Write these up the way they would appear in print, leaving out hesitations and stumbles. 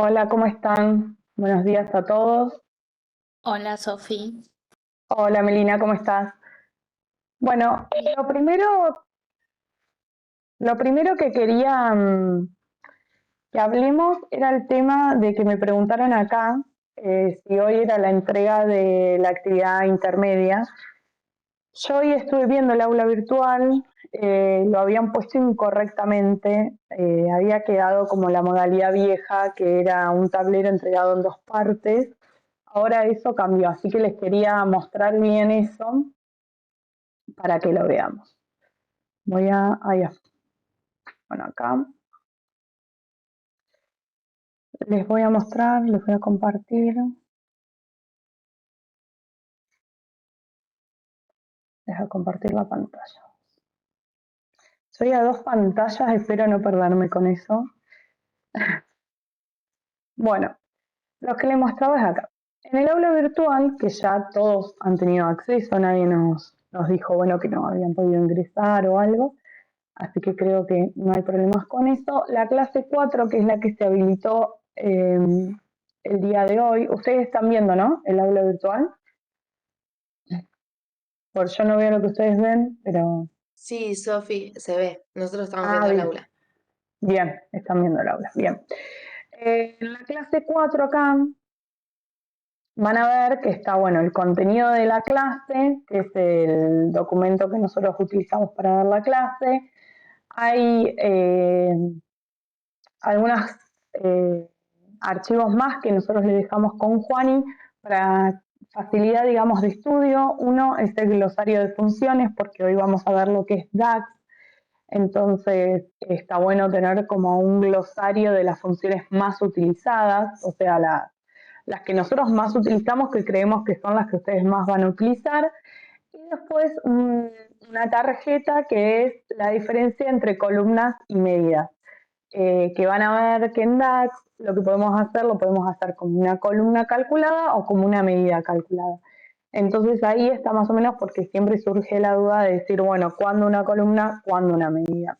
Hola, ¿cómo están? Buenos días a todos. Hola, Sofi. Hola, Melina, ¿cómo estás? Bueno, lo primero que quería que hablemos era el tema de que me preguntaron acá si hoy era la entrega de la actividad intermedia. Yo hoy estuve viendo el aula virtual, lo habían puesto incorrectamente, había quedado como la modalidad vieja, que era un tablero entregado en dos partes. Ahora eso cambió, así que les quería mostrar bien eso para que lo veamos. Bueno, acá les voy a mostrar, les voy a compartir, les voy a compartir la pantalla. Soy a dos pantallas, espero no perderme con eso. Bueno, lo que les mostraba es acá. En el aula virtual, que ya todos han tenido acceso, nadie nos dijo, bueno, que no habían podido ingresar o algo, así que creo que no hay problemas con eso. La clase 4, que es la que se habilitó el día de hoy, ustedes están viendo, ¿no? El aula virtual. Por yo no veo lo que ustedes ven, pero... Sí, Sofi, se ve. Nosotros estamos Ah, viendo el bien, aula. bien, están viendo el aula, bien. En la clase 4 acá van a ver que está, bueno, el contenido de la clase, que es el documento que nosotros utilizamos para dar la clase. Hay algunos archivos más que nosotros le dejamos con Juani para facilidad, digamos, de estudio. Uno es el glosario de funciones, porque hoy vamos a ver lo que es DAX. Entonces está bueno tener como un glosario de las funciones más utilizadas, o sea, las que nosotros más utilizamos, que creemos que son las que ustedes más van a utilizar. Y después una tarjeta que es la diferencia entre columnas y medidas. Que van a ver que en DAX lo que podemos hacer, lo podemos hacer como una columna calculada o como una medida calculada. Entonces ahí está más o menos, porque siempre surge la duda de decir, bueno, ¿cuándo una columna, cuándo una medida?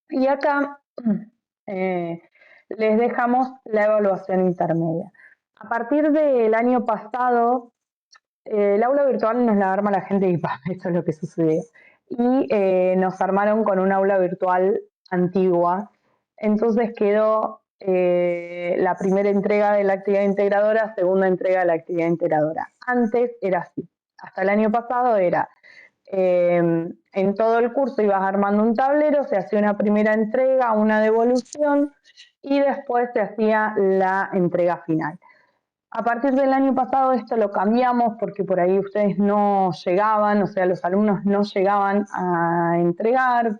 Y acá les dejamos la evaluación intermedia. A partir del año pasado, el aula virtual nos la arma la gente de IPA, esto es lo que sucedió. Y nos armaron con un aula virtual antigua. Entonces quedó la primera entrega de la actividad integradora, segunda entrega de la actividad integradora. Antes era así. Hasta el año pasado era en todo el curso ibas armando un tablero, se hacía una primera entrega, una devolución y después se hacía la entrega final. A partir del año pasado esto lo cambiamos porque por ahí ustedes no llegaban, o sea, los alumnos no llegaban a entregar,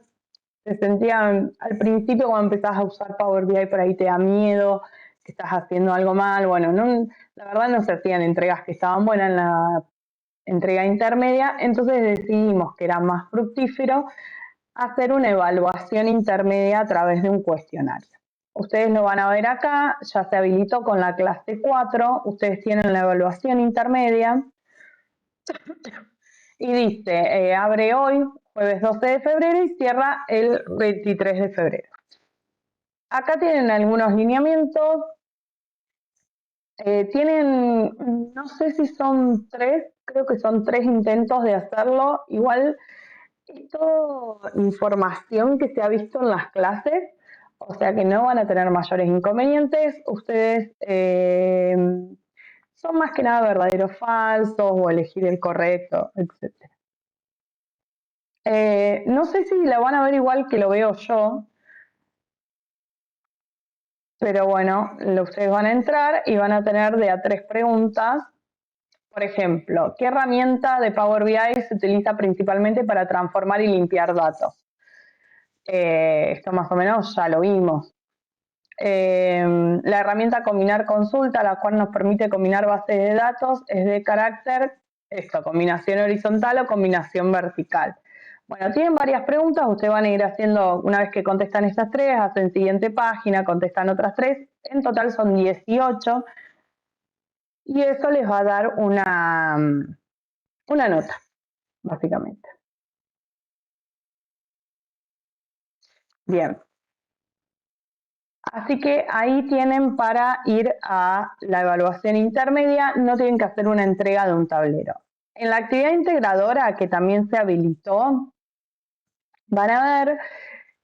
se sentían, al principio cuando empezás a usar Power BI por ahí te da miedo, que estás haciendo algo mal, bueno, no, la verdad no se hacían entregas que estaban buenas en la entrega intermedia, entonces decidimos que era más fructífero hacer una evaluación intermedia a través de un cuestionario. Ustedes lo van a ver acá, ya se habilitó con la clase 4, ustedes tienen la evaluación intermedia y dice, abre hoy, jueves 12 de febrero y cierra el 23 de febrero. Acá tienen algunos lineamientos, tienen, no sé si son tres, creo que son tres intentos de hacerlo, igual es todo información que se ha visto en las clases, o sea que no van a tener mayores inconvenientes. Ustedes son más que nada verdaderos falsos o elegir el correcto, etc. No sé si la van a ver igual que lo veo yo, pero bueno, ustedes van a entrar y van a tener de a tres preguntas. Por ejemplo, ¿qué herramienta de Power BI se utiliza principalmente para transformar y limpiar datos? Esto más o menos ya lo vimos. La herramienta combinar consulta, la cual nos permite combinar bases de datos, es de carácter, esto, combinación horizontal o combinación vertical. Bueno, tienen varias preguntas, ustedes van a ir haciendo, una vez que contestan estas tres, hacen siguiente página, contestan otras tres, en total son 18, y eso les va a dar una nota, básicamente. Bien. Así que ahí tienen para ir a la evaluación intermedia, no tienen que hacer una entrega de un tablero. En la actividad integradora, que también se habilitó, van a ver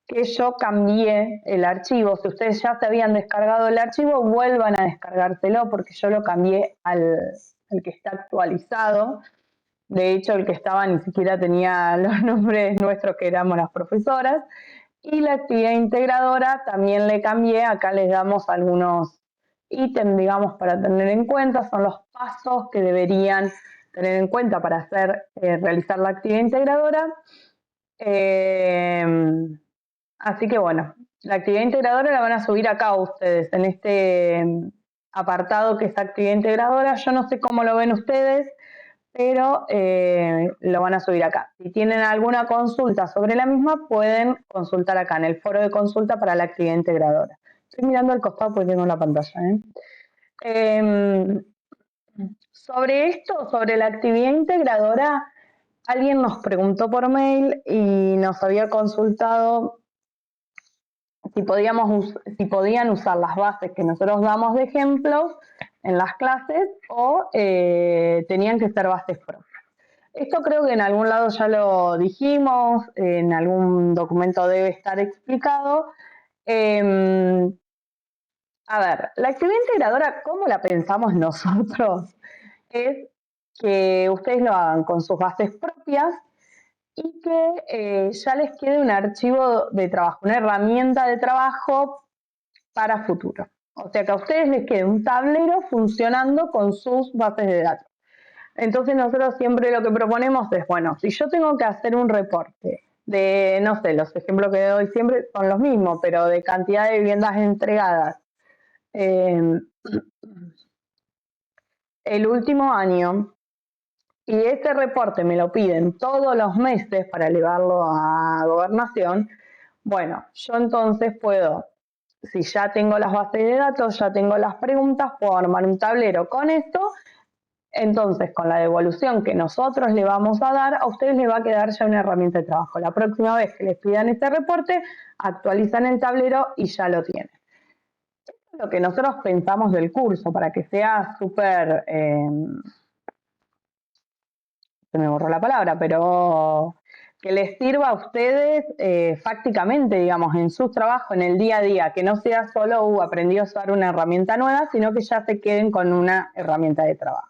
que yo cambié el archivo. Si ustedes ya se habían descargado el archivo, vuelvan a descargárselo porque yo lo cambié al que está actualizado. De hecho, el que estaba ni siquiera tenía los nombres nuestros que éramos las profesoras. Y la actividad integradora también le cambié. Acá les damos algunos ítems, digamos, para tener en cuenta. Son los pasos que deberían tener en cuenta para realizar la actividad integradora. Así que bueno, la actividad integradora la van a subir acá ustedes, en este apartado que es actividad integradora. Yo no sé cómo lo ven ustedes, pero lo van a subir acá. Si tienen alguna consulta sobre la misma, pueden consultar acá en el foro de consulta para la actividad integradora. Estoy mirando al costado porque tengo la pantalla. Sobre esto, sobre la actividad integradora, alguien nos preguntó por mail y nos había consultado si podían usar las bases que nosotros damos de ejemplos en las clases o tenían que ser bases propias. Esto creo que en algún lado ya lo dijimos, en algún documento debe estar explicado. A ver, la actividad integradora, ¿cómo la pensamos nosotros? Es que ustedes lo hagan con sus bases propias y que ya les quede un archivo de trabajo, una herramienta de trabajo para futuro. O sea, que a ustedes les quede un tablero funcionando con sus bases de datos. Entonces nosotros siempre lo que proponemos es, bueno, si yo tengo que hacer un reporte de, no sé, los ejemplos que doy siempre son los mismos, pero de cantidad de viviendas entregadas el último año, y ese reporte me lo piden todos los meses para elevarlo a gobernación, bueno, yo entonces puedo, si ya tengo las bases de datos, ya tengo las preguntas, puedo armar un tablero con esto. Entonces, con la devolución que nosotros le vamos a dar, a ustedes les va a quedar ya una herramienta de trabajo. La próxima vez que les pidan este reporte, actualizan el tablero y ya lo tienen. Esto es lo que nosotros pensamos del curso, para que sea súper... se me borró la palabra, pero que les sirva a ustedes fácticamente, digamos, en su trabajo, en el día a día, que no sea solo, aprendí a usar una herramienta nueva, sino que ya se queden con una herramienta de trabajo.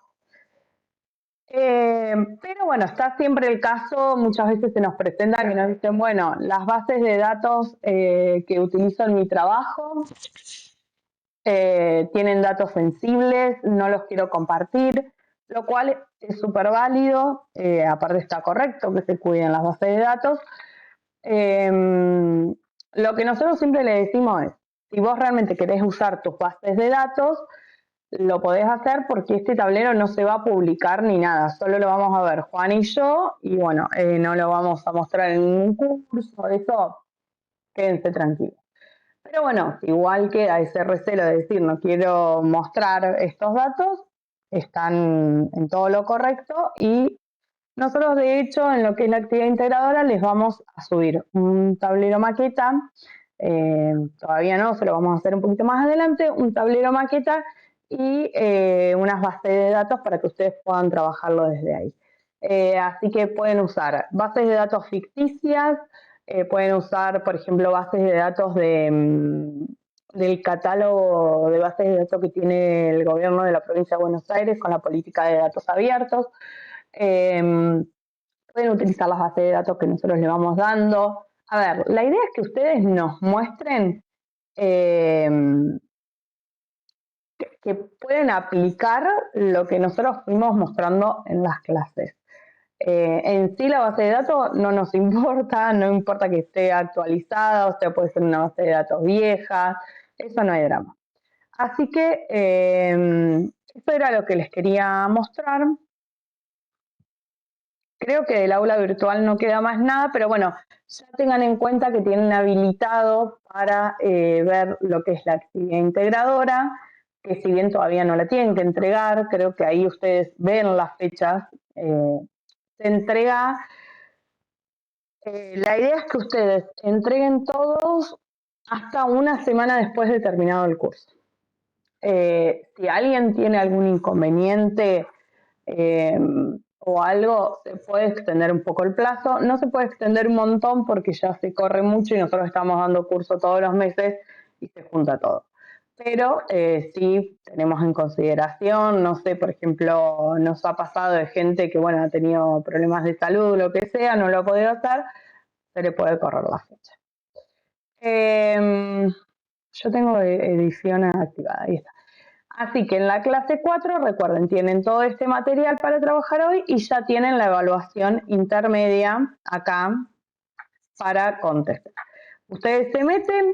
Pero bueno, está siempre el caso, muchas veces se nos presenta que nos dicen, bueno, las bases de datos que utilizo en mi trabajo tienen datos sensibles, no los quiero compartir, lo cual es súper válido, aparte está correcto que se cuiden las bases de datos. Lo que nosotros siempre le decimos es, si vos realmente querés usar tus bases de datos, lo podés hacer porque este tablero no se va a publicar ni nada, solo lo vamos a ver Juan y yo, y bueno, no lo vamos a mostrar en ningún curso, eso quédense tranquilos. Pero bueno, igual queda ese recelo de decir no quiero mostrar estos datos, están en todo lo correcto y nosotros de hecho en lo que es la actividad integradora les vamos a subir un tablero maqueta, todavía no, se lo vamos a hacer un poquito más adelante, un tablero maqueta y unas bases de datos para que ustedes puedan trabajarlo desde ahí. Así que pueden usar bases de datos ficticias, pueden usar, por ejemplo, bases de datos del catálogo de bases de datos que tiene el gobierno de la provincia de Buenos Aires con la política de datos abiertos. Pueden utilizar las bases de datos que nosotros le vamos dando. A ver, la idea es que ustedes nos muestren que pueden aplicar lo que nosotros fuimos mostrando en las clases. En sí la base de datos no nos importa, no importa que esté actualizada, o sea, puede ser una base de datos vieja, eso no hay drama. Así que eso era lo que les quería mostrar. Creo que del aula virtual no queda más nada, pero bueno, ya tengan en cuenta que tienen habilitado para ver lo que es la actividad integradora, que si bien todavía no la tienen que entregar, creo que ahí ustedes ven las fechas. Se entrega, la idea es que ustedes entreguen todos hasta una semana después de terminado el curso. Si alguien tiene algún inconveniente o algo, se puede extender un poco el plazo. No se puede extender un montón porque ya se corre mucho y nosotros estamos dando curso todos los meses y se junta todo. Pero sí tenemos en consideración, no sé, por ejemplo, nos ha pasado de gente que, bueno, ha tenido problemas de salud, lo que sea, no lo ha podido hacer, se le puede correr la fecha. Yo tengo edición activada, ahí está. Así que en la clase 4, recuerden, tienen todo este material para trabajar hoy y ya tienen la evaluación intermedia acá para contestar. Ustedes se meten,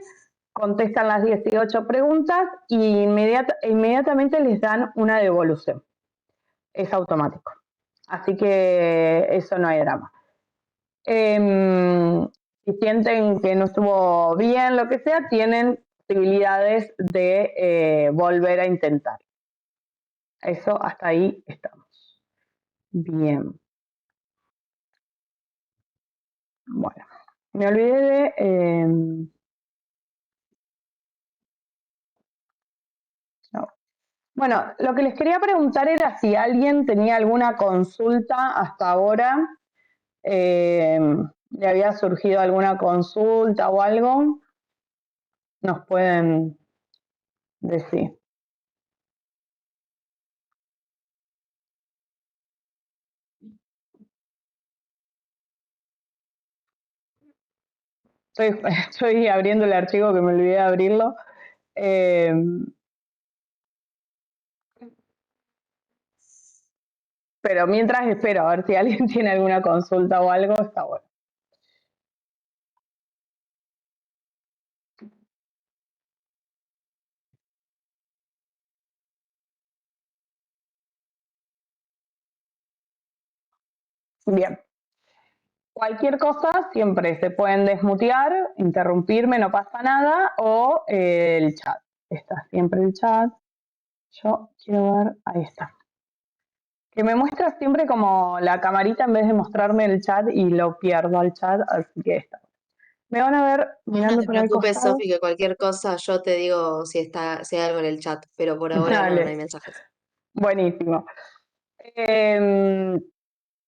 contestan las 18 preguntas y inmediatamente les dan una devolución. Es automático. Así que eso no hay drama. Si sienten que no estuvo bien, lo que sea, tienen posibilidades de volver a intentar. Eso hasta ahí estamos. Bien. Bueno, me olvidé de... no. Bueno, lo que les quería preguntar era si alguien tenía alguna consulta hasta ahora, le había surgido alguna consulta o algo, nos pueden decir. Estoy abriendo el archivo que me olvidé de abrirlo. Pero mientras espero a ver si alguien tiene alguna consulta o algo, está bueno. Bien. Cualquier cosa siempre se pueden desmutear, interrumpirme, no pasa nada, o el chat. Está siempre el chat. Yo quiero ver, ahí está. Que me muestra siempre como la camarita en vez de mostrarme el chat y lo pierdo al chat, así que está. Me van a ver No mirando te por el preocupes, costado. Sofi, que cualquier cosa yo te digo si hay algo en el chat, pero por ahora no hay Dale, mensajes. buenísimo.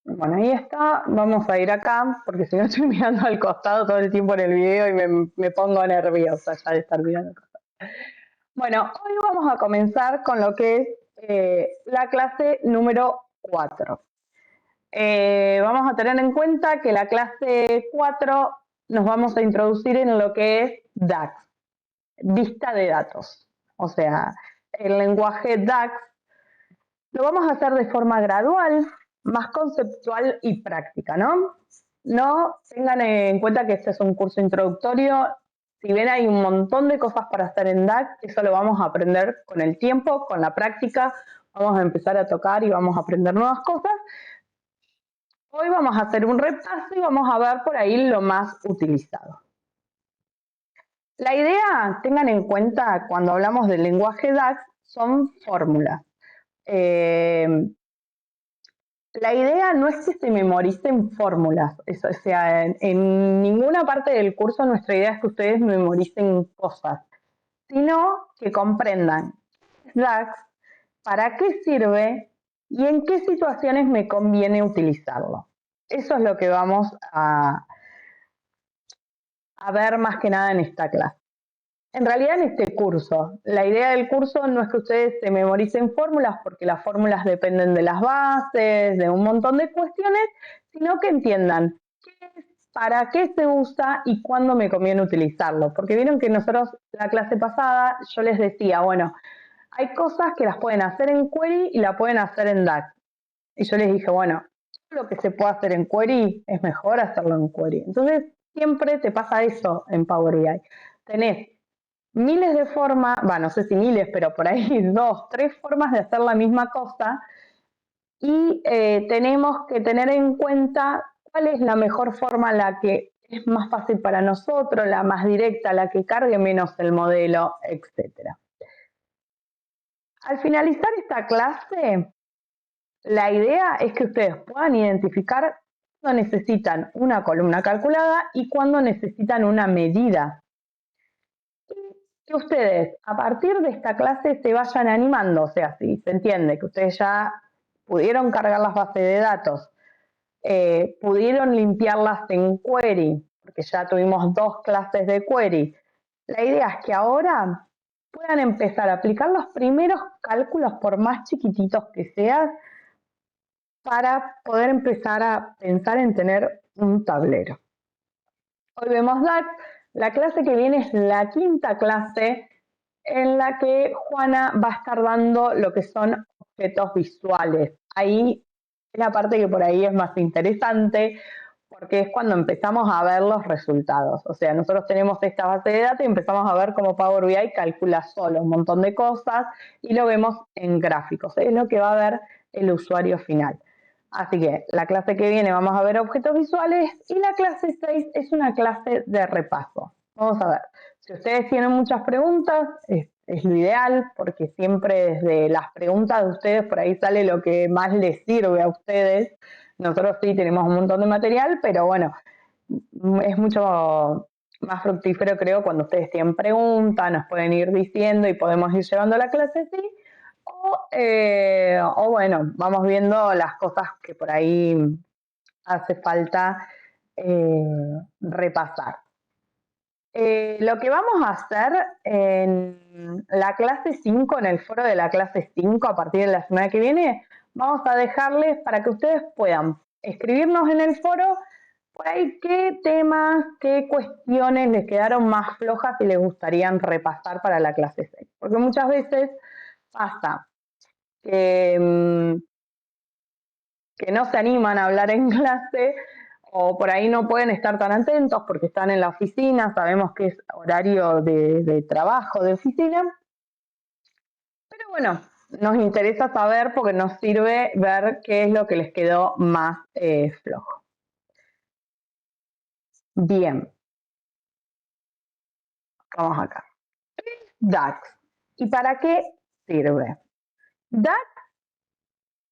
Bueno, ahí está. Vamos a ir acá, porque si no estoy mirando al costado todo el tiempo en el video y me pongo nerviosa ya de estar mirando al costado. Bueno, hoy vamos a comenzar con lo que es la clase número 4. Vamos a tener en cuenta que la clase 4 nos vamos a introducir en lo que es DAX, vista de datos. O sea, el lenguaje DAX lo vamos a hacer de forma gradual, más conceptual y práctica, ¿no? No tengan en cuenta que este es un curso introductorio. Si bien hay un montón de cosas para hacer en DAX, eso lo vamos a aprender con el tiempo, con la práctica. Vamos a empezar a tocar y vamos a aprender nuevas cosas. Hoy vamos a hacer un repaso y vamos a ver por ahí lo más utilizado. La idea, tengan en cuenta cuando hablamos del lenguaje DAX, son fórmulas. La idea no es que se memoricen fórmulas, o sea, en ninguna parte del curso nuestra idea es que ustedes memoricen cosas, sino que comprendan DAX, para qué sirve y en qué situaciones me conviene utilizarlo. Eso es lo que vamos a ver más que nada en esta clase. En realidad en este curso, la idea del curso no es que ustedes se memoricen fórmulas porque las fórmulas dependen de las bases, de un montón de cuestiones, sino que entiendan para qué se usa y cuándo me conviene utilizarlo. Porque vieron que nosotros la clase pasada yo les decía, bueno, hay cosas que las pueden hacer en query y la pueden hacer en DAX. Y yo les dije, bueno, lo que se puede hacer en query es mejor hacerlo en query. Entonces siempre te pasa eso en Power BI. Tenés miles de formas, no sé si miles, pero por ahí 2, 3 formas de hacer la misma cosa y tenemos que tener en cuenta cuál es la mejor forma, la que es más fácil para nosotros, la más directa, la que cargue menos el modelo, etc. Al finalizar esta clase, la idea es que ustedes puedan identificar cuándo necesitan una columna calculada y cuándo necesitan una medida. que ustedes a partir de esta clase se vayan animando, o sea, si se entiende que ustedes ya pudieron cargar las bases de datos, pudieron limpiarlas en query, porque ya tuvimos 2 clases de query. La idea es que ahora puedan empezar a aplicar los primeros cálculos, por más chiquititos que sean, para poder empezar a pensar en tener un tablero. Hoy vemos DAX. La clase que viene es la 5ª clase en la que Juana va a estar dando lo que son objetos visuales. Ahí es la parte que por ahí es más interesante porque es cuando empezamos a ver los resultados. O sea, nosotros tenemos esta base de datos y empezamos a ver cómo Power BI calcula solo un montón de cosas y lo vemos en gráficos. Es lo que va a ver el usuario final. Así que la clase que viene vamos a ver objetos visuales y la clase 6 es una clase de repaso. Vamos a ver, si ustedes tienen muchas preguntas, es lo ideal porque siempre desde las preguntas de ustedes por ahí sale lo que más les sirve a ustedes. Nosotros sí tenemos un montón de material, pero bueno, es mucho más fructífero creo cuando ustedes tienen preguntas, nos pueden ir diciendo y podemos ir llevando la clase así. O bueno, vamos viendo las cosas que por ahí hace falta repasar. Lo que vamos a hacer en la clase 5, en el foro de la clase 5, a partir de la semana que viene, vamos a dejarles para que ustedes puedan escribirnos en el foro por ahí qué temas, qué cuestiones les quedaron más flojas y les gustarían repasar para la clase 6. Porque muchas veces pasa que no se animan a hablar en clase o por ahí no pueden estar tan atentos porque están en la oficina, sabemos que es horario de trabajo, de oficina. Pero bueno, nos interesa saber porque nos sirve ver qué es lo que les quedó más flojo. Bien. Vamos acá. DAX. ¿Y para qué sirve? DAX,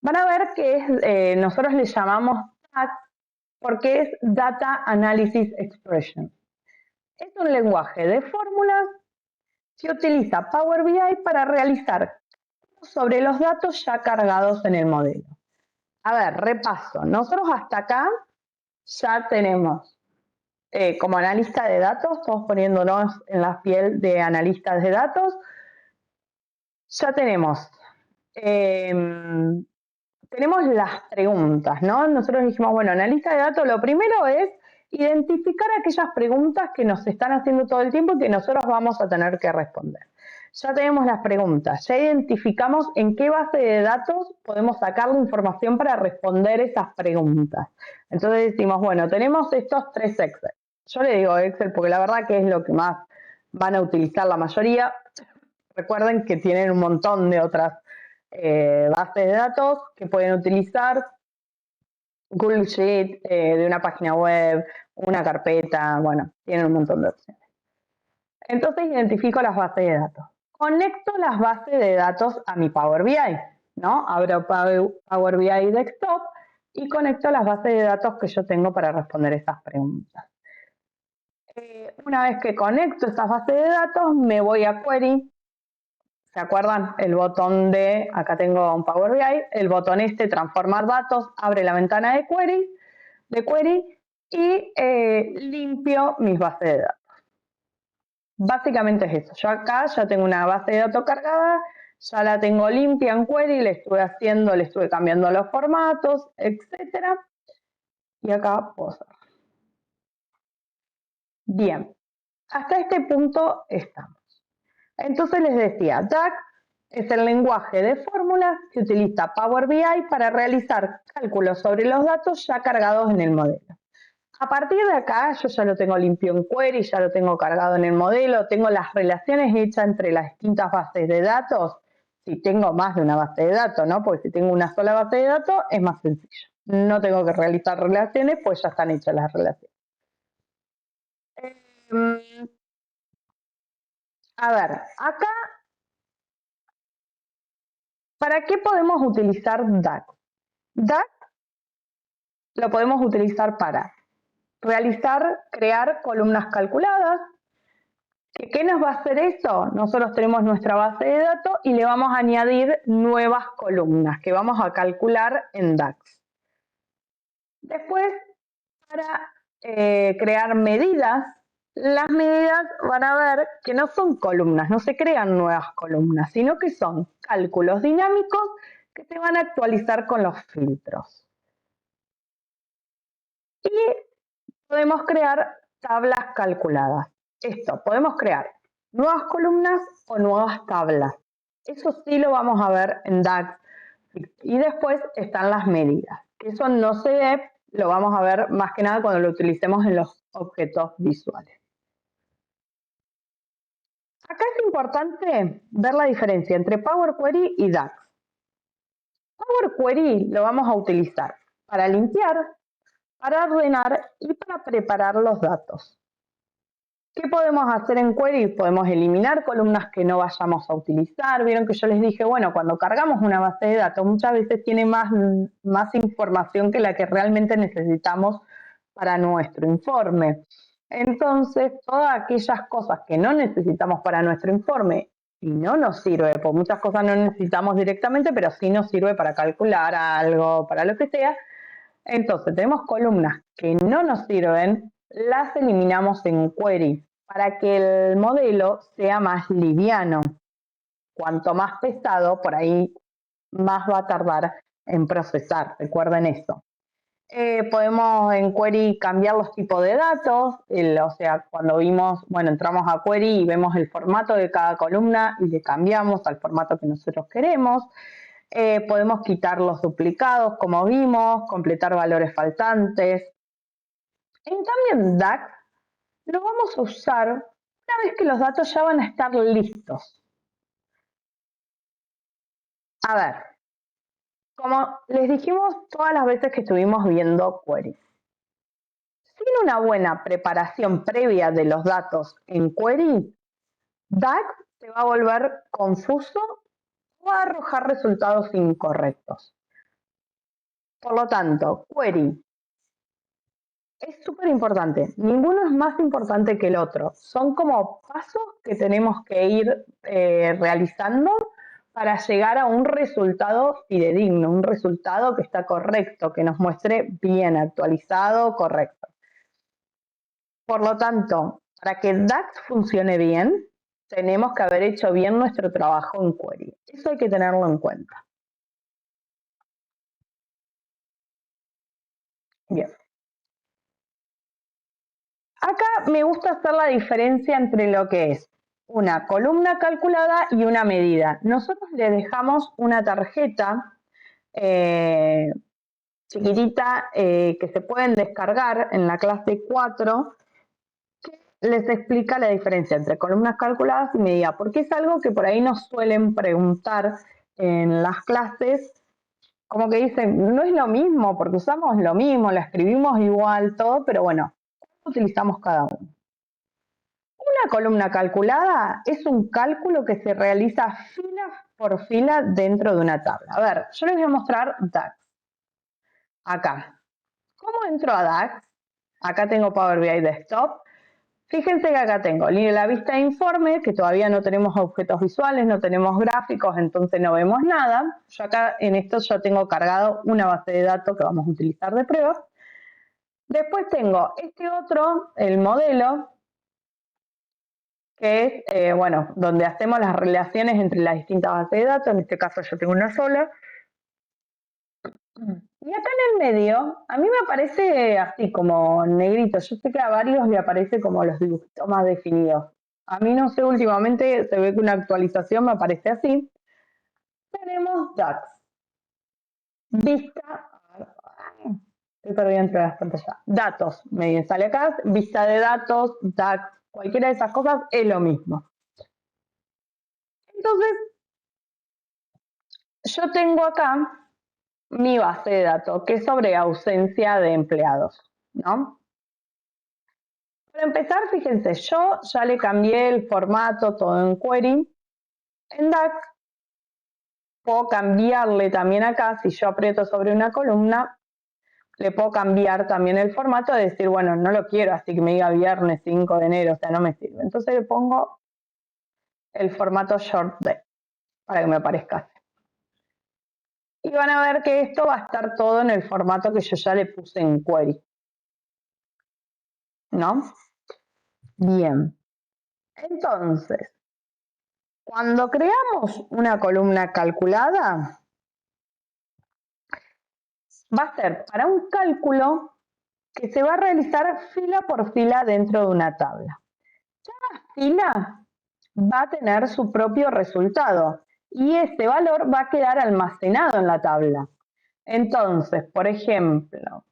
van a ver que es, nosotros le llamamos DAX porque es Data Analysis Expression. Es un lenguaje de fórmulas que utiliza Power BI para realizar sobre los datos ya cargados en el modelo. A ver, repaso. Nosotros hasta acá ya tenemos como analista de datos, todos poniéndonos en la piel de analistas de datos, ya tenemos las preguntas, ¿no? Nosotros dijimos, bueno, analista de datos, lo primero es identificar aquellas preguntas que nos están haciendo todo el tiempo y que nosotros vamos a tener que responder. Ya tenemos las preguntas, ya identificamos en qué base de datos podemos sacar la información para responder esas preguntas. Entonces decimos, bueno, tenemos estos 3 Excel. Yo le digo Excel porque la verdad que es lo que más van a utilizar la mayoría. Recuerden que tienen un montón de otras bases de datos que pueden utilizar, Google Sheet, de una página web, una carpeta, bueno, tienen un montón de opciones. Entonces identifico las bases de datos. Conecto las bases de datos a mi Power BI, ¿no? Abro Power BI Desktop y conecto las bases de datos que yo tengo para responder esas preguntas. Una vez que conecto esas bases de datos, me voy a Query. ¿Se acuerdan? El botón de, acá tengo un Power BI, el botón transformar datos, abre la ventana de query y limpio mis bases de datos. Básicamente es eso. Yo acá ya tengo una base de datos cargada, ya la tengo limpia en query, le estuve cambiando los formatos, etcétera. Y acá puedo cerrar. Bien, hasta este punto estamos. Entonces les decía, DAX es el lenguaje de fórmulas que utiliza Power BI para realizar cálculos sobre los datos ya cargados en el modelo. A partir de acá yo ya lo tengo limpio en query, ya lo tengo cargado en el modelo, tengo las relaciones hechas entre las distintas bases de datos, si tengo más de una base de datos, ¿no? Porque si tengo una sola base de datos es más sencillo. No tengo que realizar relaciones, pues ya están hechas las relaciones. A ver, acá, ¿para qué podemos utilizar DAX? DAX lo podemos utilizar para crear columnas calculadas, ¿Qué nos va a hacer eso? Nosotros tenemos nuestra base de datos y le vamos a añadir nuevas columnas que vamos a calcular en DAX. Después, para crear medidas, las medidas van a ver que no son columnas, no se crean nuevas columnas, sino que son cálculos dinámicos que se van a actualizar con los filtros. Y podemos crear tablas calculadas. Esto, podemos crear nuevas columnas o nuevas tablas. Eso sí lo vamos a ver en DAX. Y después están las medidas, que eso no se ve, lo vamos a ver más que nada cuando lo utilicemos en los objetos visuales. Acá es importante ver la diferencia entre Power Query y DAX. Power Query lo vamos a utilizar para limpiar, para ordenar y para preparar los datos. ¿Qué podemos hacer en Query? Podemos eliminar columnas que no vayamos a utilizar. Vieron que yo les dije, bueno, cuando cargamos una base de datos muchas veces tiene más información que la que realmente necesitamos para nuestro informe. Entonces, todas aquellas cosas que no necesitamos para nuestro informe y no nos sirve, porque muchas cosas no necesitamos directamente, pero sí nos sirve para calcular algo, para lo que sea. Entonces, tenemos columnas que no nos sirven, las eliminamos en Query para que el modelo sea más liviano. Cuanto más pesado, por ahí más va a tardar en procesar, recuerden eso. Podemos en Query cambiar los tipos de datos, o sea, cuando entramos a Query y vemos el formato de cada columna y le cambiamos al formato que nosotros queremos. Podemos quitar los duplicados, como vimos, completar valores faltantes. En cambio, en DAX lo vamos a usar una vez que los datos ya van a estar listos. A ver, como les dijimos todas las veces que estuvimos viendo Query, sin una buena preparación previa de los datos en Query, DAX se va a volver confuso o a arrojar resultados incorrectos. Por lo tanto, Query es súper importante. Ninguno es más importante que el otro. Son como pasos que tenemos que ir realizando para llegar a un resultado fidedigno, un resultado que está correcto, que nos muestre bien actualizado, correcto. Por lo tanto, para que DAX funcione bien, tenemos que haber hecho bien nuestro trabajo en Query. Eso hay que tenerlo en cuenta. Bien. Acá me gusta hacer la diferencia entre lo que es una columna calculada y una medida. Nosotros le dejamos una tarjeta chiquitita que se pueden descargar en la clase 4 que les explica la diferencia entre columnas calculadas y medida, porque es algo que por ahí nos suelen preguntar en las clases, como que dicen, no es lo mismo, porque usamos lo mismo, la escribimos igual, todo, pero bueno, utilizamos cada uno. Una columna calculada es un cálculo que se realiza fila por fila dentro de una tabla. A ver, yo les voy a mostrar DAX. Acá. ¿Cómo entro a DAX? Acá tengo Power BI Desktop. Fíjense que acá tengo la vista de informe, que todavía no tenemos objetos visuales, no tenemos gráficos, entonces no vemos nada. Yo acá en esto ya tengo cargado una base de datos que vamos a utilizar de prueba. Después tengo este otro, el modelo, que es, donde hacemos las relaciones entre las distintas bases de datos. En este caso yo tengo una sola. Y acá en el medio, a mí me aparece así como negrito. Yo sé que a varios le aparece como los dibujitos más definidos. A mí no sé, últimamente se ve que una actualización me aparece así. Tenemos DAX. Vista. Estoy perdiendo entre las pantallas. Datos. Me sale acá. Vista de datos, DAX. Cualquiera de esas cosas es lo mismo. Entonces, yo tengo acá mi base de datos, que es sobre ausencia de empleados, ¿no? Para empezar, fíjense, yo ya le cambié el formato todo en Query. En DAX puedo cambiarle también acá, si yo aprieto sobre una columna, le puedo cambiar también el formato de decir, bueno, no lo quiero, así que me diga viernes 5 de enero, o sea, no me sirve. Entonces le pongo el formato short day para que me aparezca así. Y van a ver que esto va a estar todo en el formato que yo ya le puse en query. ¿No? Bien. Entonces, cuando creamos una columna calculada, va a ser para un cálculo que se va a realizar fila por fila dentro de una tabla. Cada fila va a tener su propio resultado y este valor va a quedar almacenado en la tabla. Entonces, por ejemplo,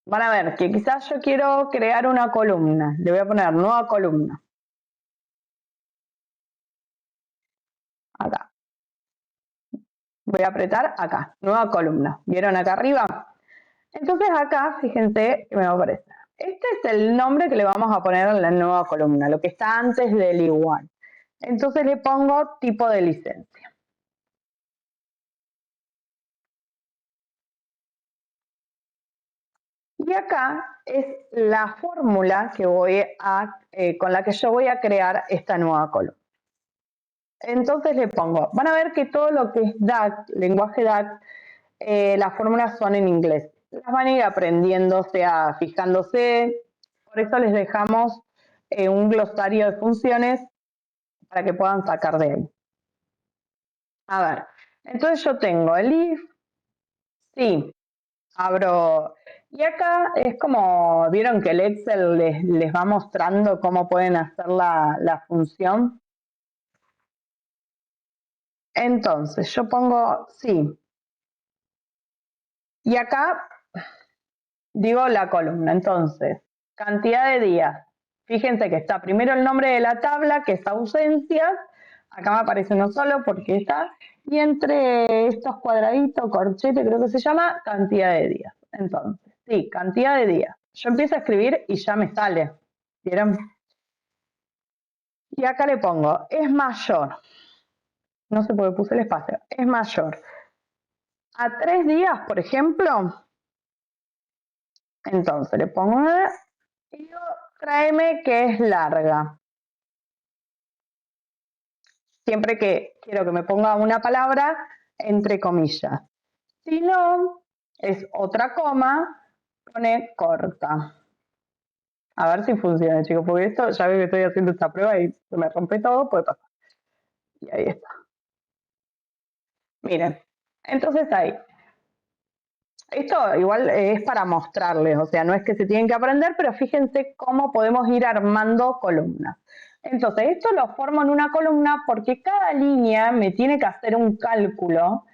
van a ver que quizás yo quiero crear una columna. Le voy a poner nueva columna. Acá. Voy a apretar acá, nueva columna. ¿Vieron acá arriba? Entonces acá, fíjense que me va a aparecer. Este es el nombre que le vamos a poner a la nueva columna, lo que está antes del igual. Entonces le pongo tipo de licencia. Y acá es la fórmula que con la que yo voy a crear esta nueva columna. Entonces le pongo, van a ver que todo lo que es DAX, lenguaje DAX, las fórmulas son en inglés. Las van a ir aprendiendo, o sea, fijándose. Por eso les dejamos un glosario de funciones para que puedan sacar de ahí. A ver, entonces yo tengo el if, sí, abro. Y acá es como, vieron que el Excel les va mostrando cómo pueden hacer la función. Entonces yo pongo sí. Y acá digo la columna. Entonces, cantidad de días. Fíjense que está primero el nombre de la tabla, que es ausencias. Acá me aparece uno solo porque está. Y entre estos cuadraditos, corchete creo que se llama, cantidad de días. Entonces, sí, cantidad de días. Yo empiezo a escribir y ya me sale. ¿Vieron? Y acá le pongo, es mayor. No sé por qué puse el espacio. Es mayor. A 3 días, por ejemplo. Entonces le pongo una y digo, tráeme que es larga. Siempre que quiero que me ponga una palabra entre comillas. Si no, es otra coma, pone corta. A ver si funciona, chicos, porque esto ya veo que estoy haciendo esta prueba y se me rompe todo, puede pasar. Y ahí está. Miren, entonces ahí. Esto igual es para mostrarles, o sea, no es que se tienen que aprender, pero fíjense cómo podemos ir armando columnas. Entonces, esto lo formo en una columna porque cada línea me tiene que hacer un cálculo.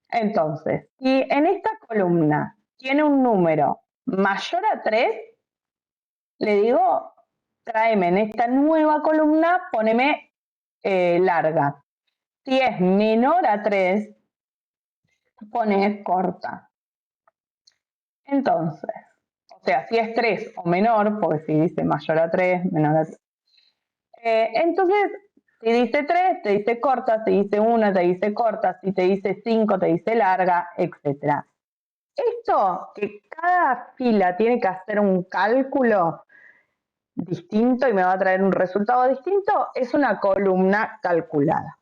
Entonces, si en esta columna tiene un número mayor a 3, le digo, tráeme en esta nueva columna, poneme larga. Si es menor a 3, pone corta. Entonces, o sea, si es 3 o menor, porque si dice mayor a 3, menor a 3. Entonces, si dice 3, te dice corta, si dice 1, te dice corta, si te dice 5, te dice larga, etc. Esto, que cada fila tiene que hacer un cálculo distinto y me va a traer un resultado distinto, es una columna calculada.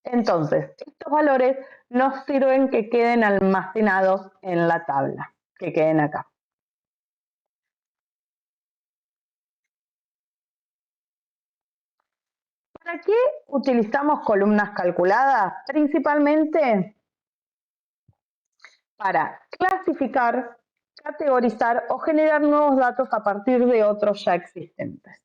Entonces, estos valores nos sirven que queden almacenados en la tabla, que queden acá. ¿Para qué utilizamos columnas calculadas? Principalmente para clasificar, categorizar o generar nuevos datos a partir de otros ya existentes.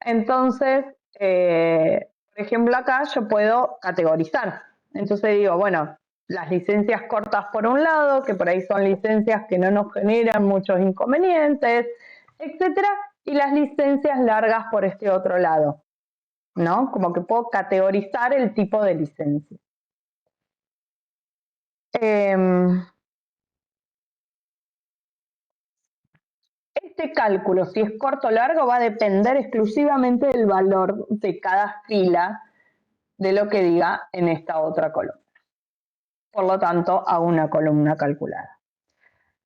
Entonces, por ejemplo, acá yo puedo categorizar. Entonces digo, bueno, las licencias cortas por un lado, que por ahí son licencias que no nos generan muchos inconvenientes, etcétera, y las licencias largas por este otro lado, ¿no? Como que puedo categorizar el tipo de licencia. Este cálculo, si es corto o largo, va a depender exclusivamente del valor de cada fila de lo que diga en esta otra columna. por lo tanto hago una columna calculada.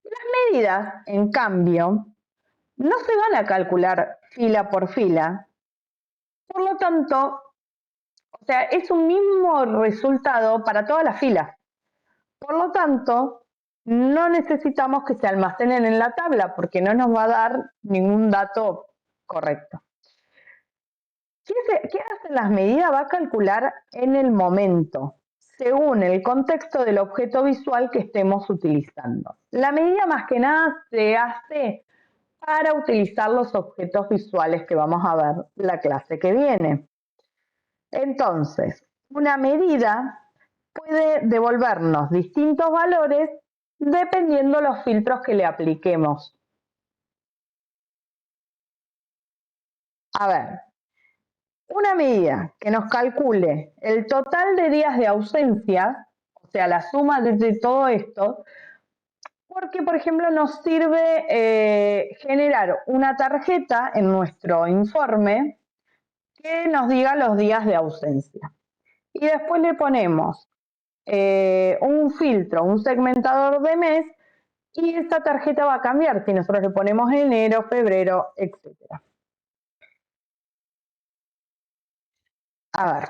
Las medidas, en cambio, no se van a calcular fila por fila, por lo tanto, o sea, es un mismo resultado para todas las filas. Por lo tanto, no necesitamos que se almacenen en la tabla porque no nos va a dar ningún dato correcto. ¿Qué hacen las medidas? Va a calcular en el momento, según el contexto del objeto visual que estemos utilizando. La medida más que nada se hace para utilizar los objetos visuales que vamos a ver la clase que viene. Entonces, una medida puede devolvernos distintos valores dependiendo los filtros que le apliquemos. A ver, una medida que nos calcule el total de días de ausencia, o sea, la suma de todo esto, porque, por ejemplo, nos sirve generar una tarjeta en nuestro informe que nos diga los días de ausencia. Y después le ponemos un filtro, un segmentador de mes, y esta tarjeta va a cambiar si nosotros le ponemos enero, febrero, etc. A ver,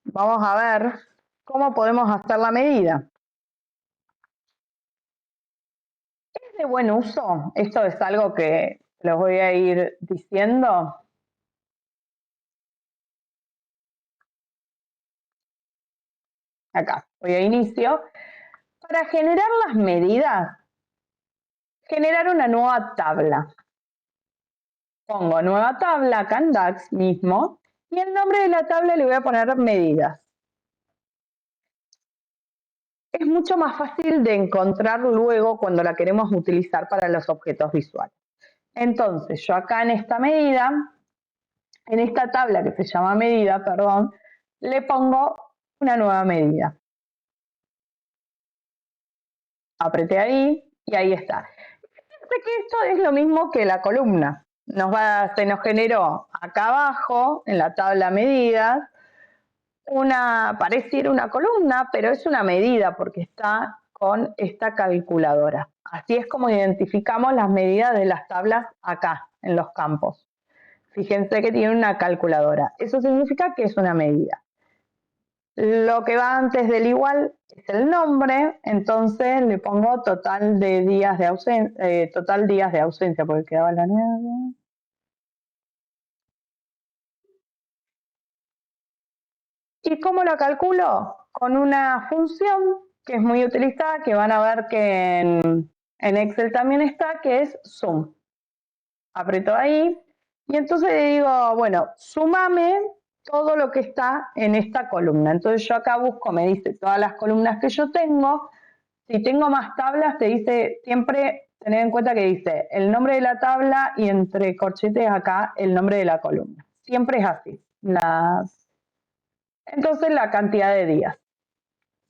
vamos a ver cómo podemos hacer la medida. ¿Es de buen uso? Esto es algo que les voy a ir diciendo. Acá, voy a inicio. Para generar las medidas, generar una nueva tabla. Pongo nueva tabla acá en DAX mismo y el nombre de la tabla le voy a poner medidas. Es mucho más fácil de encontrar luego cuando la queremos utilizar para los objetos visuales. Entonces, yo acá en esta medida, en esta tabla que se llama medida, perdón, le pongo una nueva medida. Apreté ahí y ahí está. Fíjense que esto es lo mismo que la columna. Se nos generó acá abajo, en la tabla medidas, parece ir una columna, pero es una medida porque está con esta calculadora. Así es como identificamos las medidas de las tablas acá, en los campos. Fíjense que tiene una calculadora. Eso significa que es una medida. Lo que va antes del igual es el nombre, entonces le pongo total de días de ausencia, porque quedaba la nueva. ¿Y cómo lo calculo? Con una función que es muy utilizada, que van a ver que en Excel también está, que es sum. Aprieto ahí y entonces le digo, bueno, sumame todo lo que está en esta columna. Entonces yo acá busco, me dice todas las columnas que yo tengo. Si tengo más tablas, te dice, siempre tener en cuenta que dice el nombre de la tabla y entre corchetes acá el nombre de la columna. Siempre es así. Entonces la cantidad de días.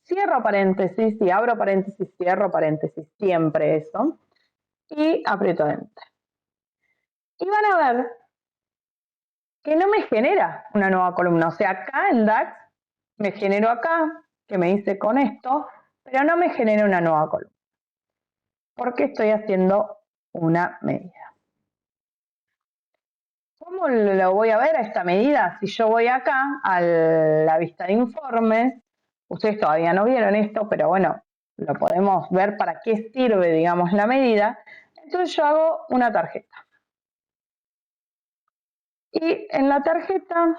Cierro paréntesis y abro paréntesis, cierro paréntesis, siempre eso. Y aprieto Enter. Y van a ver que no me genera una nueva columna. O sea, acá en DAX me generó acá, que me hice con esto, pero no me genera una nueva columna. Porque estoy haciendo una medida. ¿Cómo lo voy a ver a esta medida? Si yo voy acá a la vista de informes, ustedes todavía no vieron esto, pero bueno, lo podemos ver para qué sirve, digamos, la medida. Entonces yo hago una tarjeta. Y en la tarjeta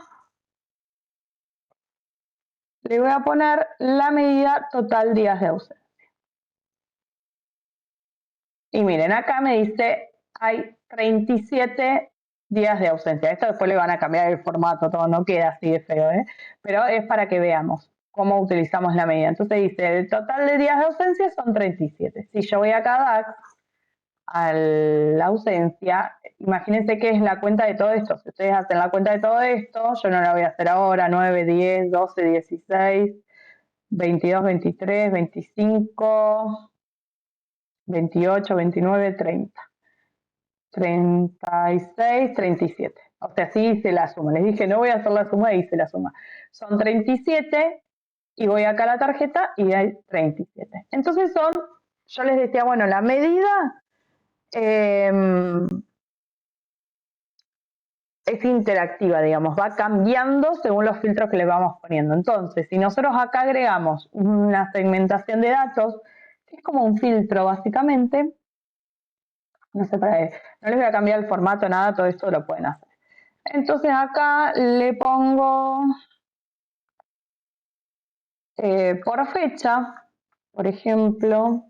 le voy a poner la medida total días de ausencia. Y miren, acá me dice hay 37 días de ausencia. Esto después le van a cambiar el formato, todo no queda así de feo, ¿eh? Pero es para que veamos cómo utilizamos la medida. Entonces dice, el total de días de ausencia son 37. Si yo voy acá a DAX, a la ausencia, imagínense que es la cuenta de todo esto. Si ustedes hacen la cuenta de todo esto, yo no la voy a hacer ahora, 9, 10, 12, 16, 22, 23, 25, 28, 29, 30. 36, 37. O sea, sí hice la suma. Les dije, no voy a hacer la suma, hice la suma. Son 37 y voy acá a la tarjeta y hay 37. Entonces yo les decía, bueno, la medida es interactiva, digamos, va cambiando según los filtros que le vamos poniendo. Entonces, si nosotros acá agregamos una segmentación de datos, que es como un filtro básicamente, no sé, no les voy a cambiar el formato, nada, todo esto lo pueden hacer. Entonces acá le pongo por fecha, por ejemplo,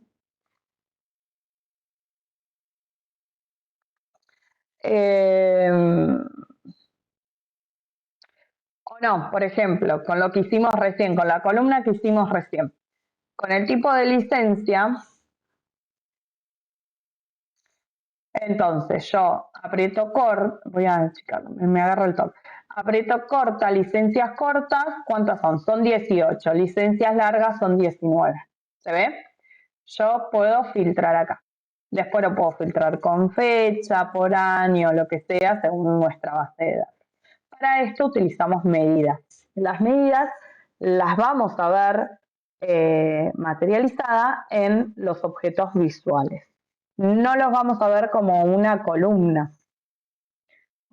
o no, por ejemplo, con lo que hicimos recién, con la columna que hicimos recién. Con el tipo de licencia, entonces yo aprieto voy a checar, me agarro el top. Aprieto corta, licencias cortas, ¿cuántas son? Son 18, licencias largas son 19. ¿Se ve? Yo puedo filtrar acá. Después lo puedo filtrar con fecha, por año, lo que sea, según nuestra base de datos. Para esto utilizamos medidas. Las medidas las vamos a ver materializadas en los objetos visuales. No los vamos a ver como una columna.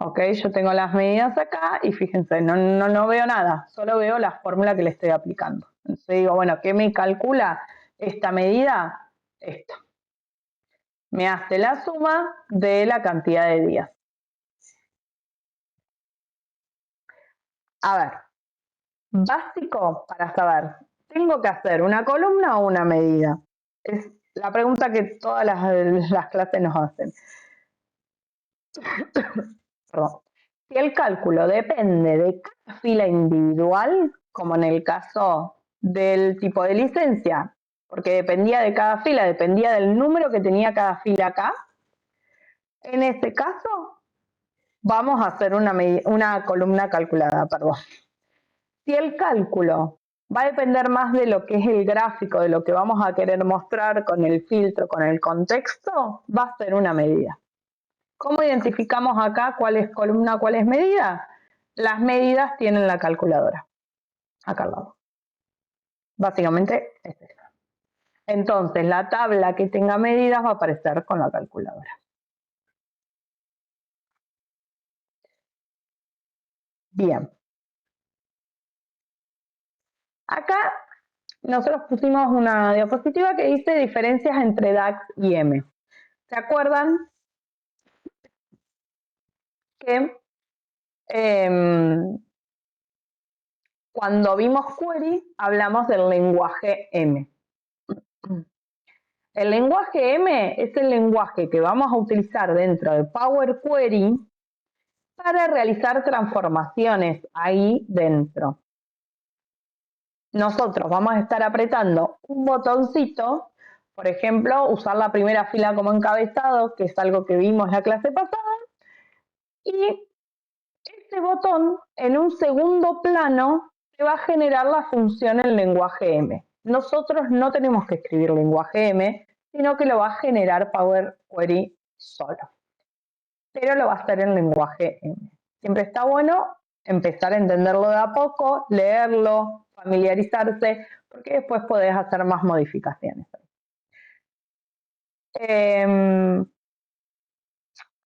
Ok, yo tengo las medidas acá y fíjense, no veo nada, solo veo la fórmula que le estoy aplicando. Entonces digo, bueno, ¿qué me calcula esta medida? Esto. Me hace la suma de la cantidad de días. A ver, básico para saber, ¿tengo que hacer una columna o una medida? Es la pregunta que todas las clases nos hacen. Perdón. Si el cálculo depende de cada fila individual, como en el caso del tipo de licencia, porque dependía de cada fila, dependía del número que tenía cada fila acá, en este caso vamos a hacer una columna calculada, perdón. Si el cálculo va a depender más de lo que es el gráfico, de lo que vamos a querer mostrar con el filtro, con el contexto, va a ser una medida. ¿Cómo identificamos acá cuál es columna, cuál es medida? Las medidas tienen la calculadora, acá al lado. Básicamente es eso. Entonces, la tabla que tenga medidas va a aparecer con la calculadora. Bien. Acá nosotros pusimos una diapositiva que dice diferencias entre DAX y M. ¿Se acuerdan que cuando vimos query hablamos del lenguaje M? El lenguaje M es el lenguaje que vamos a utilizar dentro de Power Query para realizar transformaciones ahí dentro. Nosotros vamos a estar apretando un botoncito, por ejemplo, usar la primera fila como encabezado, que es algo que vimos la clase pasada, y este botón en un segundo plano te va a generar la función en lenguaje M. Nosotros no tenemos que escribir lenguaje M, sino que lo va a generar Power Query solo. Pero lo va a hacer en lenguaje M. Siempre está bueno empezar a entenderlo de a poco, leerlo, familiarizarse, porque después podés hacer más modificaciones. En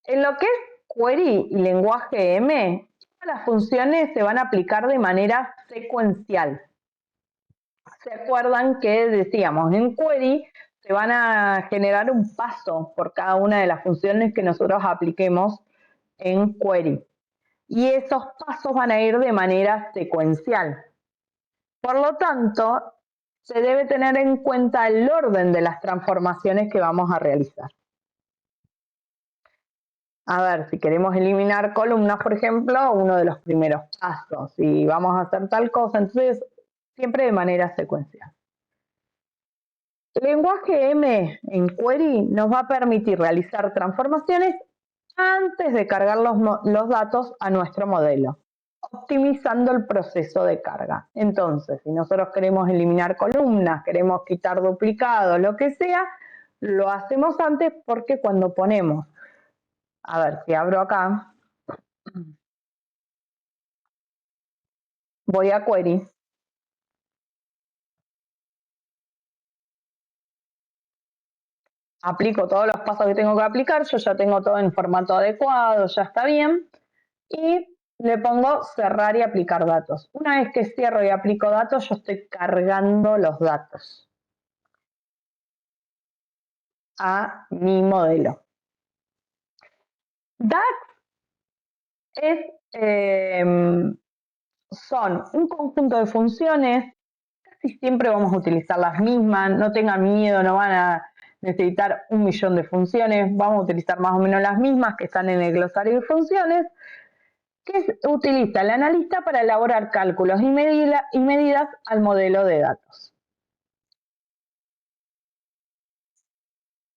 lo que es query y lenguaje M, todas las funciones se van a aplicar de manera secuencial. ¿Se acuerdan que decíamos en query se van a generar un paso por cada una de las funciones que nosotros apliquemos en query? Y esos pasos van a ir de manera secuencial. Por lo tanto, se debe tener en cuenta el orden de las transformaciones que vamos a realizar. A ver, si queremos eliminar columnas, por ejemplo, uno de los primeros pasos, y vamos a hacer tal cosa, entonces siempre de manera secuencial. El lenguaje M en query nos va a permitir realizar transformaciones antes de cargar los datos a nuestro modelo, optimizando el proceso de carga. Entonces, si nosotros queremos eliminar columnas, queremos quitar duplicados, lo que sea, lo hacemos antes porque cuando ponemos, a ver si abro acá, voy a query aplico todos los pasos que tengo que aplicar, yo ya tengo todo en formato adecuado, ya está bien, y le pongo cerrar y aplicar datos. Una vez que cierro y aplico datos, yo estoy cargando los datos a mi modelo. DAX son un conjunto de funciones, casi siempre vamos a utilizar las mismas, no tengan miedo, no van a necesitar 1.000.000 de funciones, vamos a utilizar más o menos las mismas que están en el glosario de funciones, que utiliza el analista para elaborar cálculos y medidas al modelo de datos.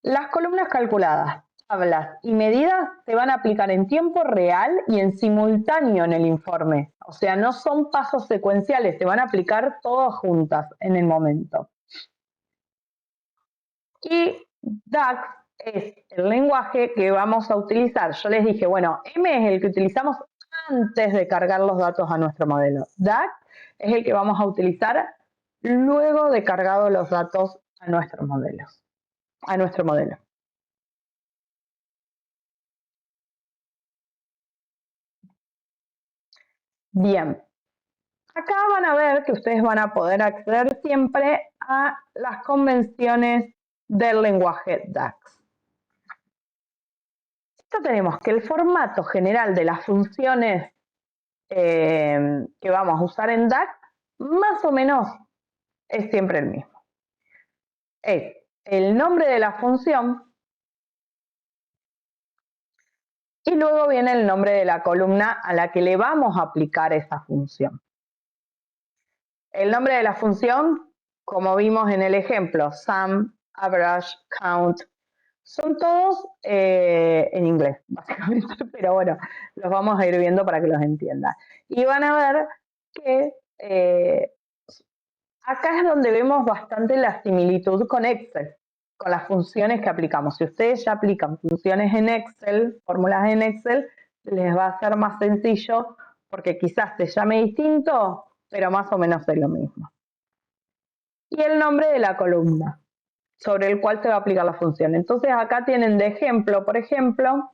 Las columnas calculadas, tablas y medidas se van a aplicar en tiempo real y en simultáneo en el informe. O sea, no son pasos secuenciales, se van a aplicar todas juntas en el momento. Y DAX es el lenguaje que vamos a utilizar. Yo les dije, bueno, M es el que utilizamos antes de cargar los datos a nuestro modelo. DAX es el que vamos a utilizar luego de cargado los datos a nuestro modelo. Bien, acá van a ver que ustedes van a poder acceder siempre a las convenciones del lenguaje DAX. Esto tenemos que el formato general de las funciones que vamos a usar en DAX, más o menos es siempre el mismo. Es el nombre de la función y luego viene el nombre de la columna a la que le vamos a aplicar esa función. El nombre de la función, como vimos en el ejemplo, sum, average, count, son todos en inglés, básicamente, pero bueno, los vamos a ir viendo para que los entiendan. Y van a ver que acá es donde vemos bastante la similitud con Excel, con las funciones que aplicamos. Si ustedes ya aplican funciones en Excel, fórmulas en Excel, les va a ser más sencillo porque quizás se llame distinto, pero más o menos es lo mismo. Y el nombre de la columna sobre el cual se va a aplicar la función. Entonces acá tienen de ejemplo, por ejemplo,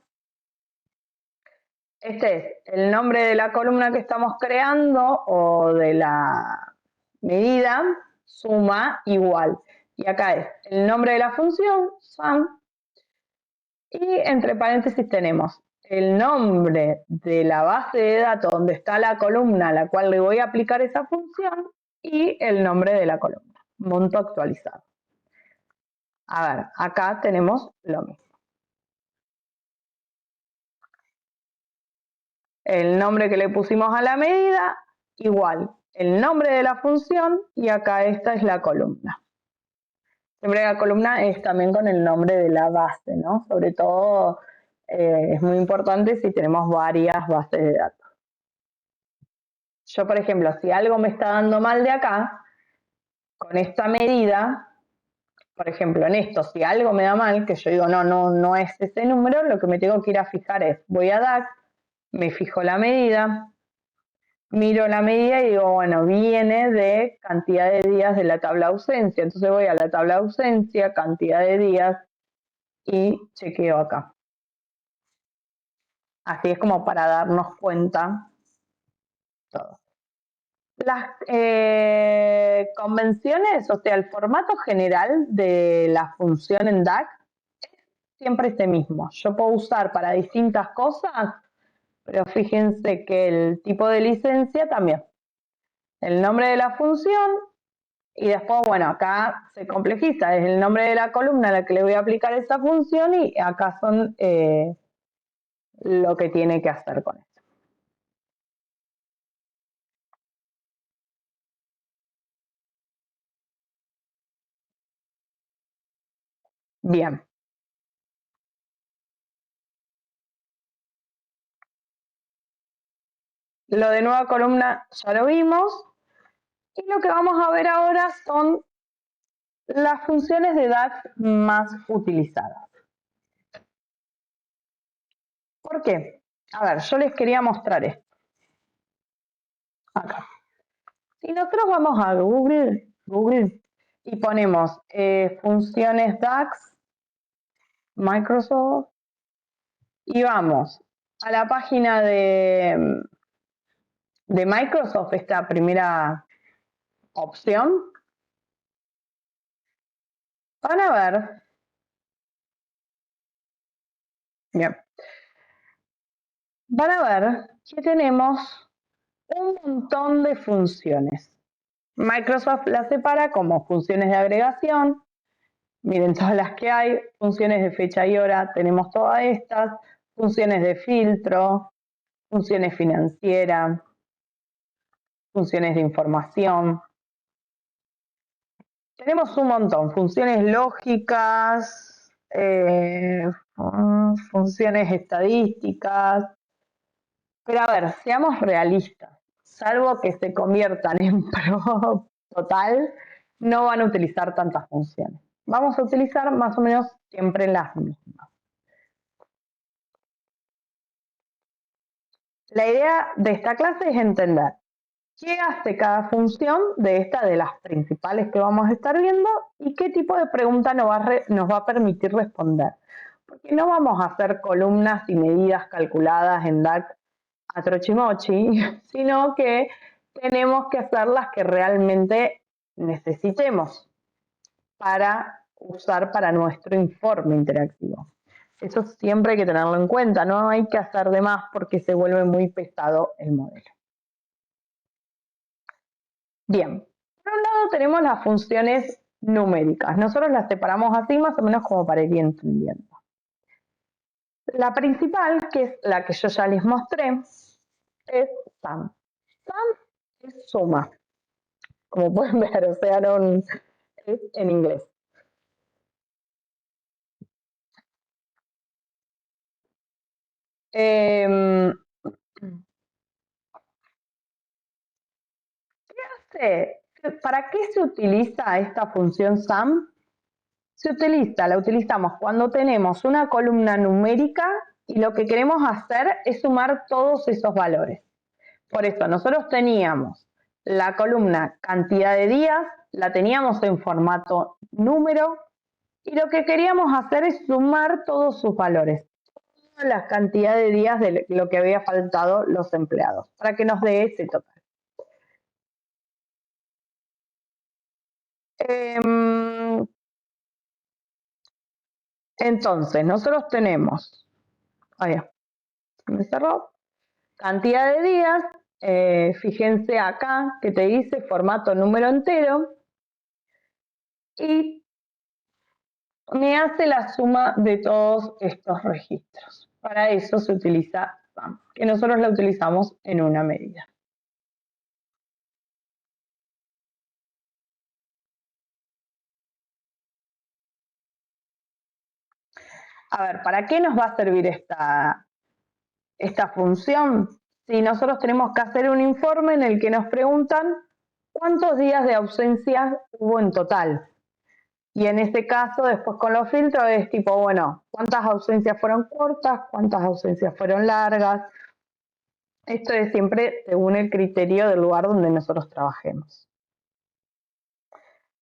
este es el nombre de la columna que estamos creando o de la medida, suma igual. Y acá es el nombre de la función, sum, y entre paréntesis tenemos el nombre de la base de datos donde está la columna a la cual le voy a aplicar esa función y el nombre de la columna, monto actualizado. A ver, acá tenemos lo mismo. El nombre que le pusimos a la medida, igual, el nombre de la función y acá esta es la columna. Siempre la columna es también con el nombre de la base, ¿no? Sobre todo es muy importante si tenemos varias bases de datos. Yo, por ejemplo, si algo me está dando mal de acá, con esta medida, por ejemplo, en esto, si algo me da mal, que yo digo, no es ese número, lo que me tengo que ir a fijar es, voy a DAX, me fijo la medida, miro la medida y digo, bueno, viene de cantidad de días de la tabla ausencia. Entonces voy a la tabla ausencia, cantidad de días y chequeo acá. Así es como para darnos cuenta todo. Las convenciones, o sea, el formato general de la función en DAX siempre es el mismo. Yo puedo usar para distintas cosas, pero fíjense que el tipo de licencia también. El nombre de la función y después, bueno, acá se complejiza, es el nombre de la columna a la que le voy a aplicar esa función y acá son lo que tiene que hacer con eso. Bien. Lo de nueva columna ya lo vimos. Y lo que vamos a ver ahora son las funciones de DAX más utilizadas. ¿Por qué? A ver, yo les quería mostrar esto. Acá. Si nosotros vamos a Google y ponemos funciones DAX, Microsoft, y vamos a la página de Microsoft, esta primera opción. Van a ver, bien, van a ver que tenemos un montón de funciones. Microsoft las separa como funciones de agregación. Miren todas las que hay, funciones de fecha y hora, tenemos todas estas, funciones de filtro, funciones financieras, funciones de información. Tenemos un montón, funciones lógicas, funciones estadísticas. Pero a ver, seamos realistas, salvo que se conviertan en pro total, no van a utilizar tantas funciones. Vamos a utilizar más o menos siempre las mismas. La idea de esta clase es entender qué hace cada función de esta, de las principales que vamos a estar viendo, y qué tipo de pregunta nos va a permitir responder. Porque no vamos a hacer columnas y medidas calculadas en DAX a trochimochi, sino que tenemos que hacer las que realmente necesitemos para usar para nuestro informe interactivo. Eso siempre hay que tenerlo en cuenta, no hay que hacer de más porque se vuelve muy pesado el modelo. Bien, por un lado tenemos las funciones numéricas. Nosotros las separamos así más o menos como para ir entendiendo. La principal, que es la que yo ya les mostré, es sum. Sum es suma, como pueden ver, o sea, no, es en inglés. ¿Qué hace? ¿Para qué se utiliza esta función sum? La utilizamos cuando tenemos una columna numérica y lo que queremos hacer es sumar todos esos valores. Por eso nosotros teníamos la columna cantidad de días, la teníamos en formato número y lo que queríamos hacer es sumar todos sus valores, la cantidad de días de lo que había faltado los empleados, para que nos dé ese total. Entonces, nosotros tenemos, me cerró, cantidad de días, fíjense acá que te dice formato número entero y me hace la suma de todos estos registros. Para eso se utiliza SUM, que nosotros la utilizamos en una medida. A ver, ¿para qué nos va a servir esta función? Si nosotros tenemos que hacer un informe en el que nos preguntan cuántos días de ausencia hubo en total. Y en ese caso, después con los filtros es tipo, bueno, ¿cuántas ausencias fueron cortas? ¿Cuántas ausencias fueron largas? Esto es siempre según el criterio del lugar donde nosotros trabajemos.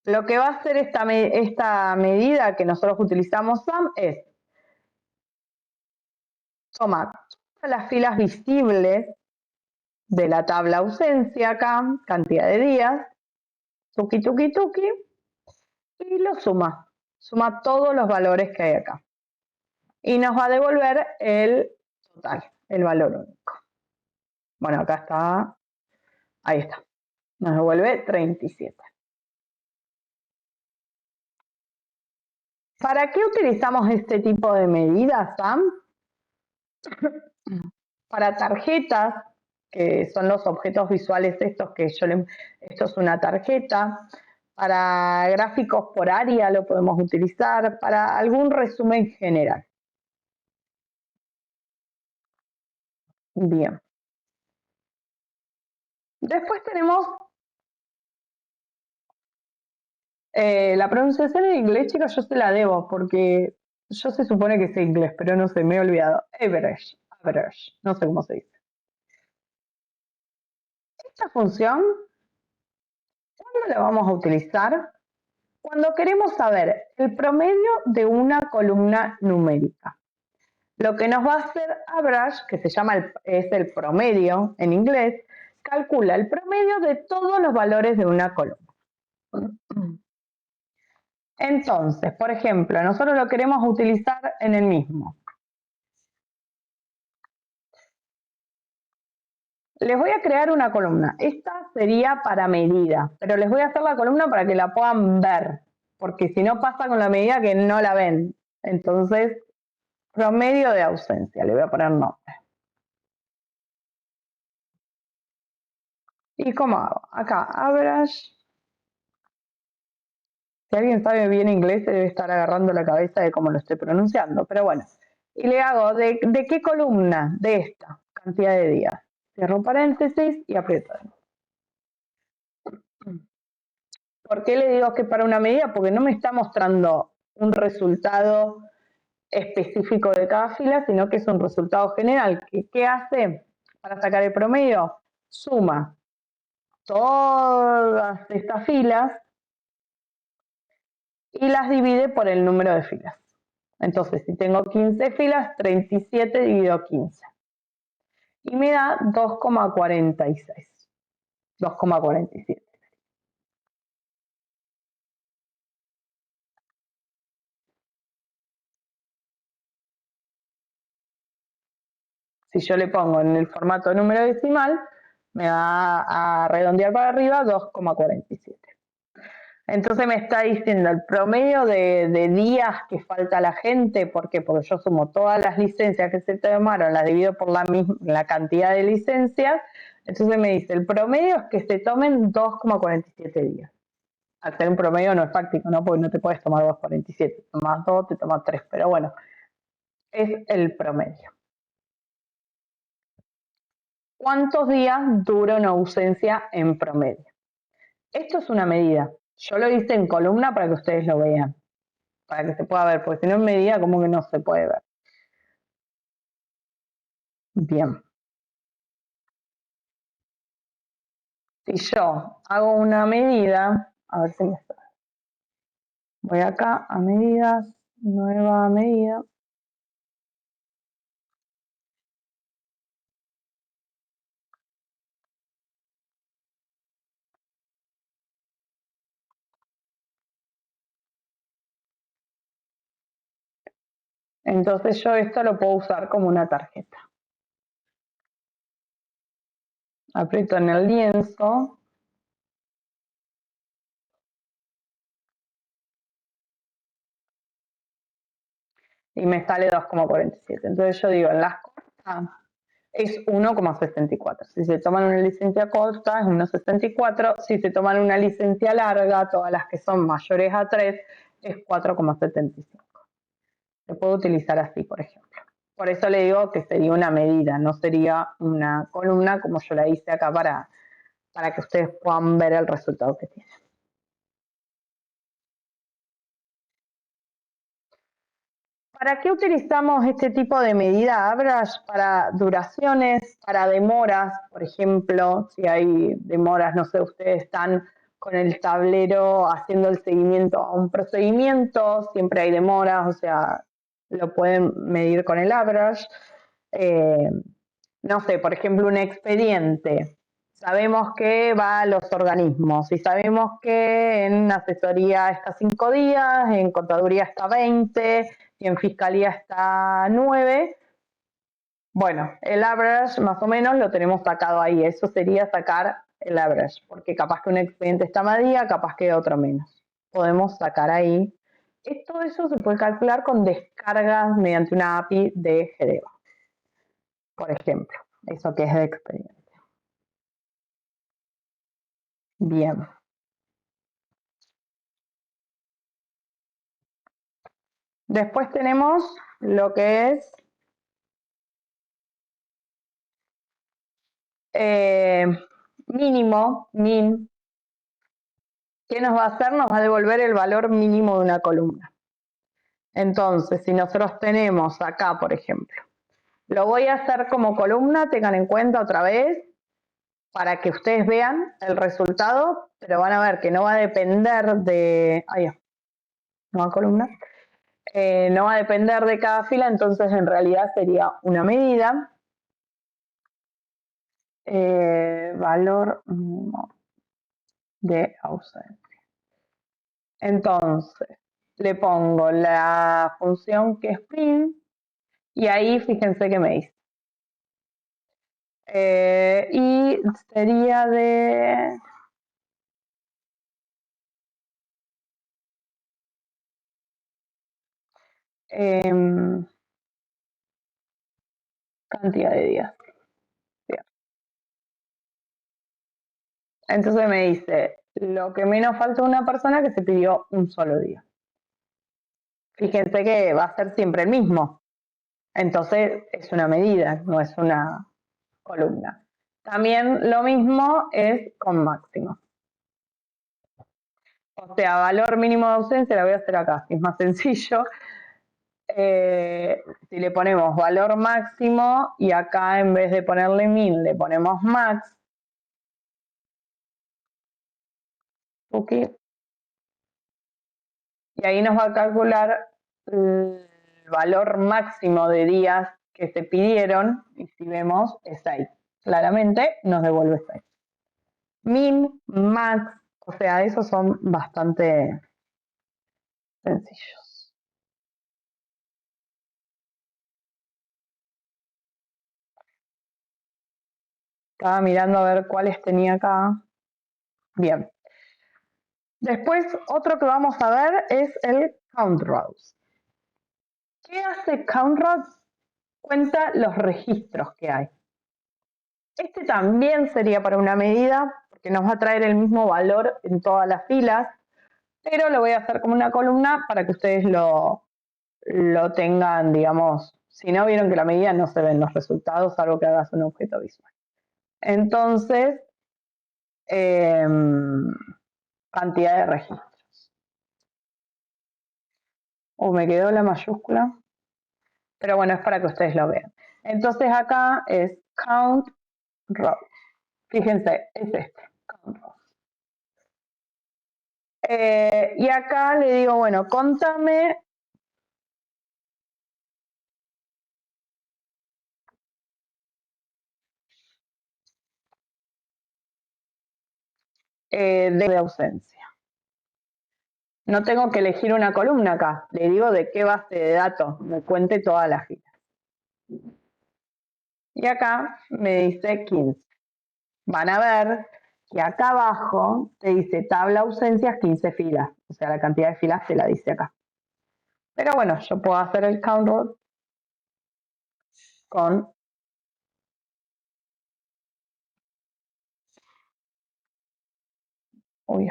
Lo que va a hacer esta medida que nosotros utilizamos SUM es tomar todas las filas visibles de la tabla ausencia acá, cantidad de días, tuki, tuki, tuki, y lo suma. Suma todos los valores que hay acá. Y nos va a devolver el total, el valor único. Bueno, acá está, ahí está. Nos devuelve 37. ¿Para qué utilizamos este tipo de medidas, Sam? Para tarjetas, que son los objetos visuales estos que esto es una tarjeta. Para gráficos por área lo podemos utilizar, para algún resumen general. Bien. Después tenemos la pronunciación en inglés, chicos, yo se la debo porque yo se supone que sé inglés, pero no sé, me he olvidado. Average, no sé cómo se dice. Esta función, ¿cuándo la vamos a utilizar? Cuando queremos saber el promedio de una columna numérica, lo que nos va a hacer average, que es el promedio en inglés, calcula el promedio de todos los valores de una columna. Entonces, por ejemplo, nosotros lo queremos utilizar en el mismo. Les voy a crear una columna. Esta sería para medida, pero les voy a hacer la columna para que la puedan ver, porque si no pasa con la medida que no la ven. Entonces, promedio de ausencia, le voy a poner nombre. ¿Y cómo hago? Acá, average. Si alguien sabe bien inglés, se debe estar agarrando la cabeza de cómo lo estoy pronunciando, pero bueno. Y le hago, ¿de qué columna? De esta cantidad de días. Cierro paréntesis y aprieto. ¿Por qué le digo que para una medida? Porque no me está mostrando un resultado específico de cada fila, sino que es un resultado general. ¿Qué hace para sacar el promedio? Suma todas estas filas y las divide por el número de filas. Entonces, si tengo 15 filas, 37 dividido 15. Y me da 2,46. 2,47. Si yo le pongo en el formato de número decimal, me va a redondear para arriba 2,47. Entonces me está diciendo el promedio de días que falta la gente. ¿Por qué? Porque yo sumo todas las licencias que se tomaron, las divido por la cantidad de licencias. Entonces me dice, el promedio es que se tomen 2,47 días. Hacer un promedio no es práctico, ¿no? Porque no te puedes tomar 2,47. Tomas 2, te tomas 3. Pero bueno, es el promedio. ¿Cuántos días dura una ausencia en promedio? Esto es una medida. Yo lo hice en columna para que ustedes lo vean, para que se pueda ver, porque si no en medida como que no se puede ver. Bien. Si yo hago una medida, a ver si me sale. Voy acá a medidas, nueva medida. Entonces yo esto lo puedo usar como una tarjeta. Aprieto en el lienzo. Y me sale 2,47. Entonces yo digo, en las cortas es 1,64. Si se toman una licencia corta es 1,64. Si se toman una licencia larga, todas las que son mayores a 3, es 4,75. Se puede utilizar así, por ejemplo. Por eso le digo que sería una medida, no sería una columna como yo la hice acá para que ustedes puedan ver el resultado que tiene. ¿Para qué utilizamos este tipo de medida average? Para duraciones, para demoras, por ejemplo, si hay demoras, no sé, ustedes están con el tablero haciendo el seguimiento a un procedimiento, siempre hay demoras, o sea, lo pueden medir con el average. No sé, por ejemplo, un expediente. Sabemos que va a los organismos y sabemos que en asesoría está 5 días, en contaduría está 20 y en fiscalía está 9. Bueno, el average más o menos lo tenemos sacado ahí. Eso sería sacar el average, porque capaz que un expediente está más día, capaz que otro menos. Podemos sacar ahí. Todo eso se puede calcular con descargas mediante una API de GDEVA, por ejemplo. Eso que es de expediente. Bien. Después tenemos lo que es mínimo, min. ¿Qué nos va a hacer? Nos va a devolver el valor mínimo de una columna. Entonces, si nosotros tenemos acá, por ejemplo, lo voy a hacer como columna, tengan en cuenta otra vez, para que ustedes vean el resultado, pero van a ver que no va a depender de... nueva columna. No va a depender de cada fila, entonces en realidad sería una medida. Valor de ausencia. Entonces, le pongo la función que es print y ahí fíjense que me dice. Y sería de... cantidad de días. Entonces me dice, lo que menos falta una persona que se pidió un solo día. Fíjense que va a ser siempre el mismo. Entonces es una medida, no es una columna. También lo mismo es con máximo. O sea, valor mínimo de ausencia la voy a hacer acá, es más sencillo. Si le ponemos valor máximo y acá en vez de ponerle min le ponemos max. Okay. Y ahí nos va a calcular el valor máximo de días que se pidieron y si vemos es 6. Claramente nos devuelve 6. Min, max, o sea, esos son bastante sencillos. Estaba mirando a ver cuáles tenía acá. Bien. Después, otro que vamos a ver es el count rows. ¿Qué hace count rows? Cuenta los registros que hay. Este también sería para una medida, porque nos va a traer el mismo valor en todas las filas, pero lo voy a hacer como una columna para que ustedes lo tengan, digamos, si no vieron que la medida no se ven los resultados, salvo que hagas un objeto visual. Entonces, cantidad de registros. Me quedó la mayúscula, pero bueno, es para que ustedes lo vean. Entonces acá es count rows. Fíjense, es este, count rows. Y acá le digo, bueno, contame de ausencia. No tengo que elegir una columna acá, le digo de qué base de datos me cuente todas las filas. Y acá me dice 15. Van a ver que acá abajo te dice tabla ausencias 15 filas, o sea, la cantidad de filas te la dice acá. Pero bueno, yo puedo hacer el count row con uy,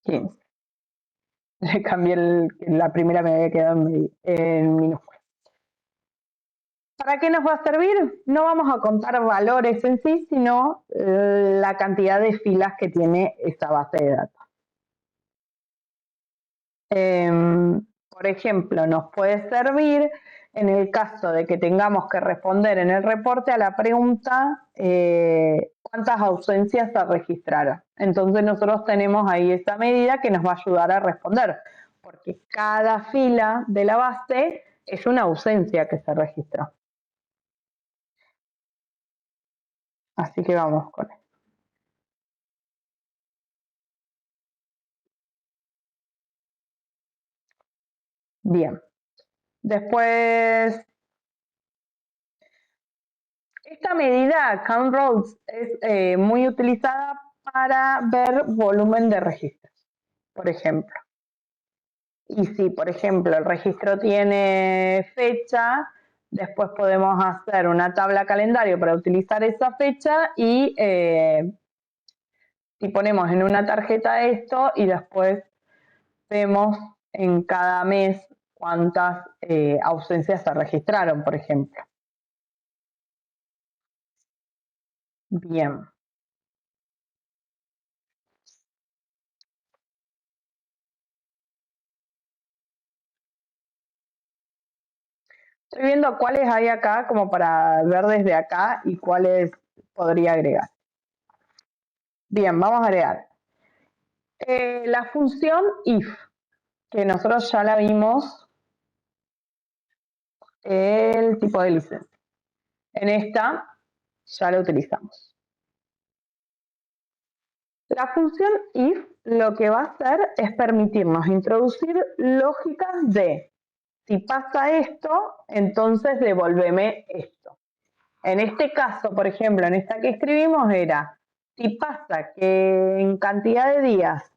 15. Le cambié la primera me había quedado en minúscula. ¿Para qué nos va a servir? No vamos a contar valores en sí, sino la cantidad de filas que tiene esta base de datos. Por ejemplo, nos puede servir en el caso de que tengamos que responder en el reporte a la pregunta ¿cuántas ausencias se registraron? Entonces nosotros tenemos ahí esa medida que nos va a ayudar a responder, porque cada fila de la base es una ausencia que se registró. Así que vamos con esto. Bien. Después, esta medida, count rows, es muy utilizada para ver volumen de registros, por ejemplo. Y si, por ejemplo, el registro tiene fecha, después podemos hacer una tabla calendario para utilizar esa fecha y ponemos en una tarjeta esto y después vemos en cada mes cuántas ausencias se registraron, por ejemplo. Bien. Estoy viendo cuáles hay acá como para ver desde acá y cuáles podría agregar. Bien, vamos a agregar. La función if, que nosotros ya la vimos, el tipo de licencia. En esta ya la utilizamos. La función if lo que va a hacer es permitirnos introducir lógicas de si pasa esto, entonces devuélveme esto. En este caso, por ejemplo, en esta que escribimos era, si pasa que en cantidad de días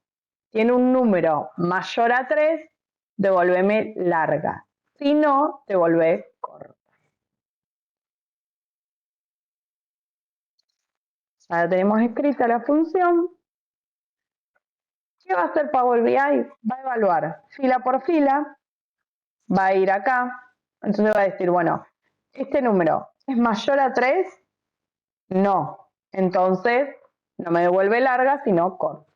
tiene un número mayor a 3, devuélveme larga. Si no, devuelve corta. Ya tenemos escrita la función. ¿Qué va a hacer Power BI? Va a evaluar fila por fila, va a ir acá, entonces va a decir, bueno, este número es mayor a 3, no, entonces no me devuelve larga, sino corta.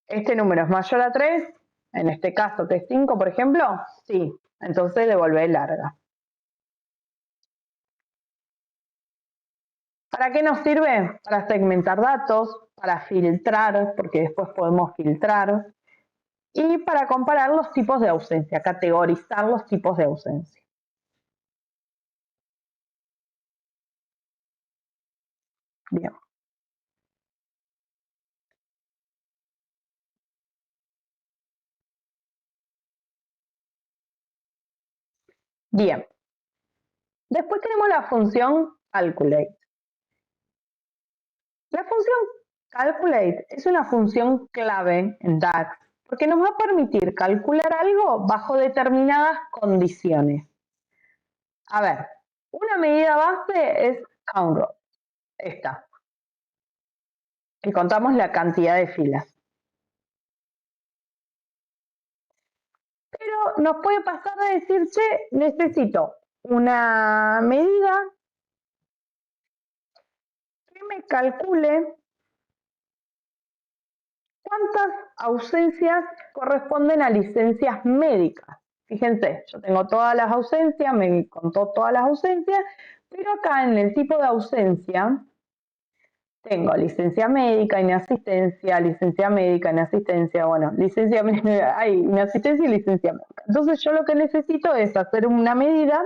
Este número es mayor a 3, en este caso que es 5, por ejemplo, sí, entonces devuelve larga. ¿Para qué nos sirve? Para segmentar datos, para filtrar, porque después podemos filtrar, y para comparar los tipos de ausencia, categorizar los tipos de ausencia. Bien. Bien. Después tenemos la función calculate. La función calculate es una función clave en DAX porque nos va a permitir calcular algo bajo determinadas condiciones. A ver, una medida base es count row, esta, que contamos la cantidad de filas. Pero nos puede pasar de decir, che, necesito una medida que me calcule cuántas ausencias corresponden a licencias médicas. Fíjense, yo tengo todas las ausencias, me contó todas las ausencias, pero acá en el tipo de ausencia tengo licencia médica, inasistencia, bueno, licencia hay inasistencia y licencia médica. Entonces yo lo que necesito es hacer una medida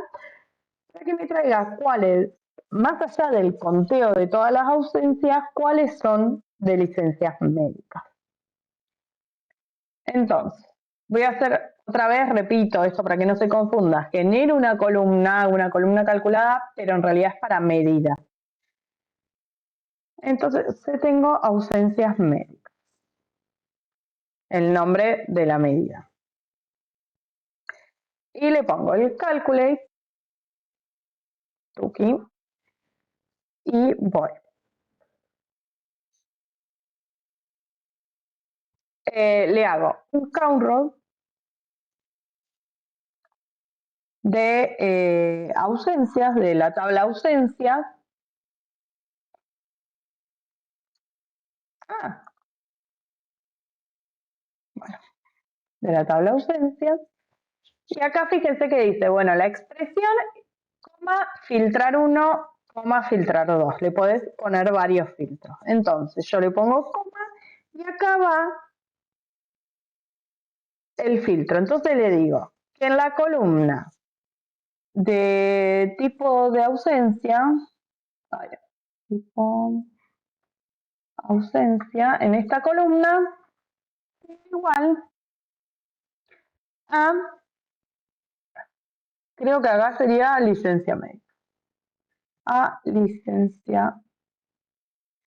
para que me traiga cuáles, más allá del conteo de todas las ausencias, cuáles son de licencias médicas. Entonces, voy a hacer otra vez, repito esto para que no se confunda, genero una columna calculada, pero en realidad es para medida. Entonces, tengo ausencias médicas, el nombre de la medida. Y le pongo el calculate, tuki, y voy. Le hago un count row de ausencias, de la tabla ausencias. Bueno, de la tabla ausencias. Y acá fíjense que dice, bueno, la expresión, coma, filtrar 1, coma, filtrar 2. Le podés poner varios filtros. Entonces, yo le pongo coma y acá va el filtro. Entonces le digo que en la columna de tipo de ausencia, tipo ausencia, en esta columna es igual a, creo que acá sería licencia médica. A licencia,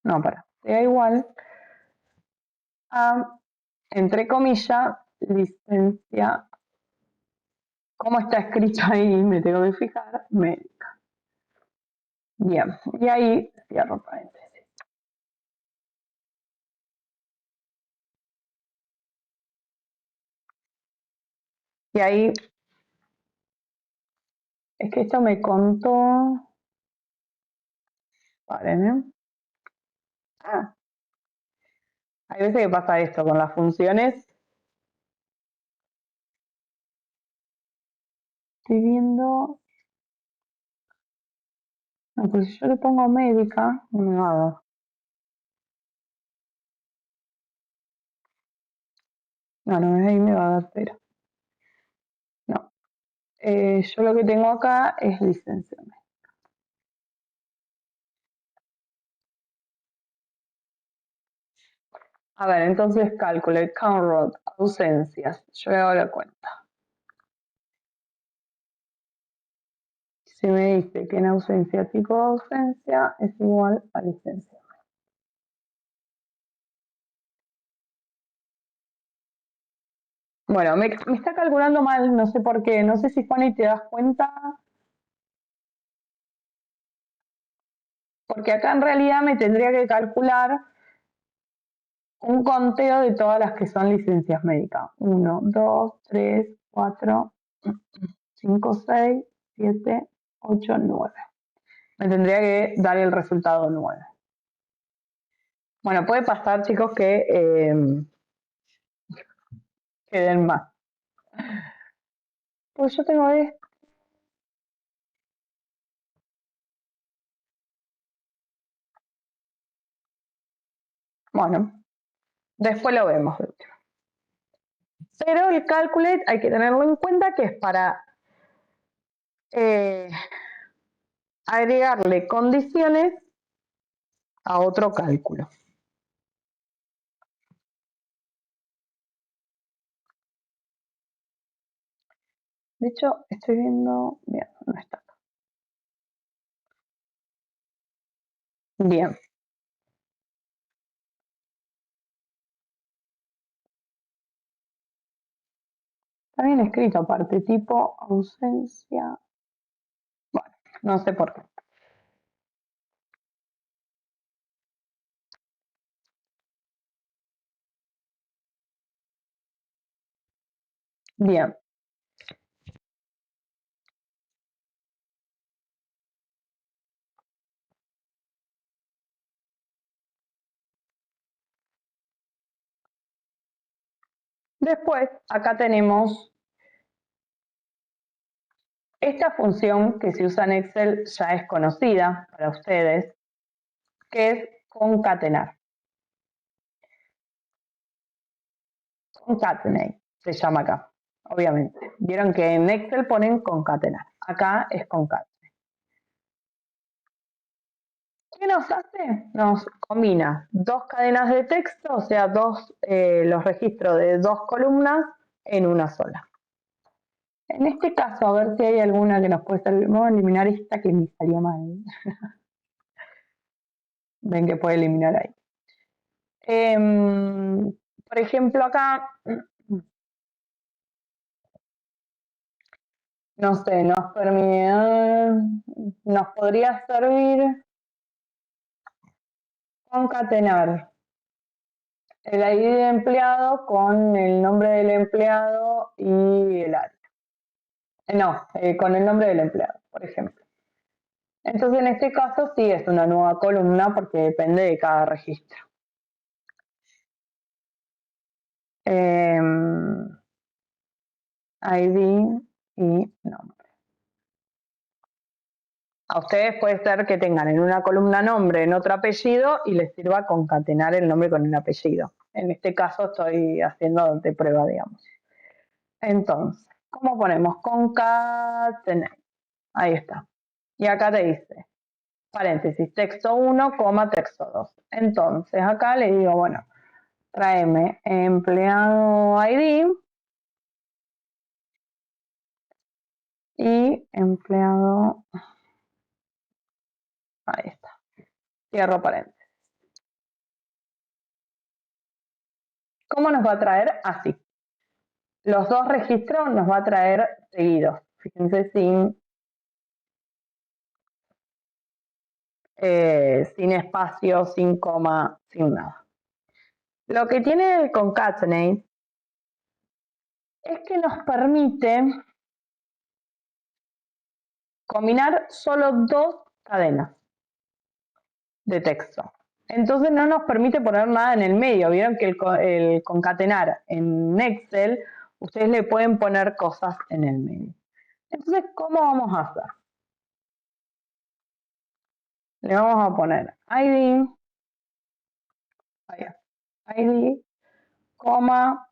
no, sea igual a, entre comillas, licencia, ¿cómo está escrito ahí? Me tengo que fijar, médica. Bien, y ahí cierro paréntesis. Y ahí, es que esto me contó, paren, ¿eh? Hay veces que pasa esto con las funciones. Estoy viendo. No, pues si yo le pongo médica, no me va a dar. No, no, ahí me va a dar cero. No. Yo lo que tengo acá es licencia. A ver, entonces calcule count ausencias. Yo le hago la cuenta. Si me dice que en ausencia tipo de ausencia es igual a licencia. Bueno, me está calculando mal, no sé por qué. No sé si Juani te das cuenta. Porque acá en realidad me tendría que calcular un conteo de todas las que son licencias médicas. 1, 2, 3, 4, 5, 6, 7, 8, 9. Me tendría que dar el resultado 9. Bueno, puede pasar, chicos, que den más. Pues yo tengo esto. Bueno, después lo vemos. Pero el calculate hay que tenerlo en cuenta que es para agregarle condiciones a otro cálculo. De hecho, estoy viendo... Bien, no está. Bien. Está bien escrito aparte, tipo ausencia. Bueno, no sé por qué. Bien. Después, acá tenemos esta función que se usa en Excel, ya es conocida para ustedes, que es concatenar. Concatenate se llama acá, obviamente. Vieron que en Excel ponen concatenar. Acá es concatenar. ¿Qué nos hace? Nos combina dos cadenas de texto, o sea, los registros de dos columnas en una sola. En este caso, a ver si hay alguna que nos puede salir. Vamos a eliminar esta que me salió mal. Ven que puede eliminar ahí. Por ejemplo, acá, no sé, nos podría servir concatenar el ID de empleado con el nombre del empleado y el área. No, con el nombre del empleado, por ejemplo. Entonces, en este caso sí es una nueva columna porque depende de cada registro. ID y nombre. A ustedes puede ser que tengan en una columna nombre, en otro apellido y les sirva concatenar el nombre con el apellido. En este caso estoy haciendo de prueba, digamos. Entonces, ¿cómo ponemos? Concatenar. Ahí está. Y acá te dice, paréntesis, texto 1, texto 2. Entonces, acá le digo, bueno, tráeme empleado ID y empleado... Ahí está. Cierro paréntesis. ¿Cómo nos va a traer? Así. Los dos registros nos va a traer seguidos. Fíjense, sin espacio, sin coma, sin nada. Lo que tiene el concatenate es que nos permite combinar solo dos cadenas de texto. Entonces no nos permite poner nada en el medio. Vieron que el concatenar en Excel, ustedes le pueden poner cosas en el medio. Entonces, ¿cómo vamos a hacer? Le vamos a poner ID, ID, coma,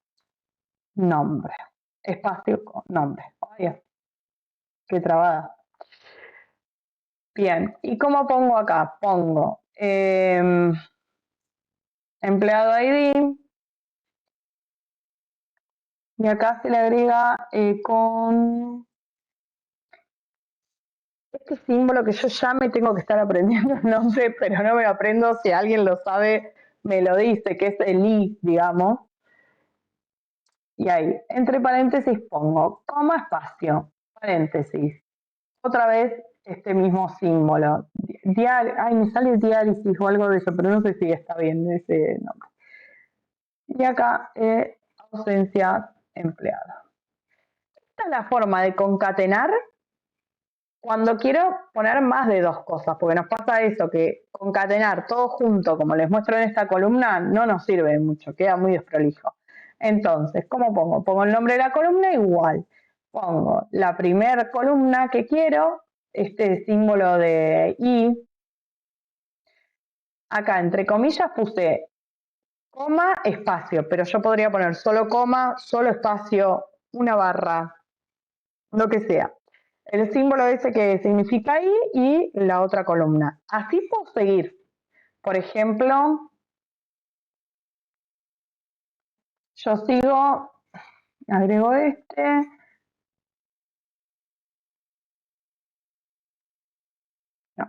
nombre, espacio, nombre. Qué trabada. Bien, ¿y cómo pongo acá? Pongo empleado ID y acá se le agrega con este símbolo que yo ya me tengo que estar aprendiendo el nombre, pero no me lo aprendo. Si alguien lo sabe, me lo dice, que es el I, digamos. Y ahí, entre paréntesis pongo coma, espacio, paréntesis. Otra vez este mismo símbolo. Me sale diálisis o algo de eso, pero no sé si está bien ese nombre. Y acá, ausencia empleada. Esta es la forma de concatenar cuando quiero poner más de dos cosas, porque nos pasa eso, que concatenar todo junto, como les muestro en esta columna, no nos sirve mucho, queda muy desprolijo. Entonces, ¿cómo pongo? Pongo el nombre de la columna igual. Pongo la primera columna que quiero, este símbolo de I. Acá, entre comillas, puse coma, espacio, pero yo podría poner solo coma, solo espacio, una barra, lo que sea. El símbolo ese que significa I y la otra columna. Así puedo seguir. Por ejemplo, yo sigo, agrego este. No,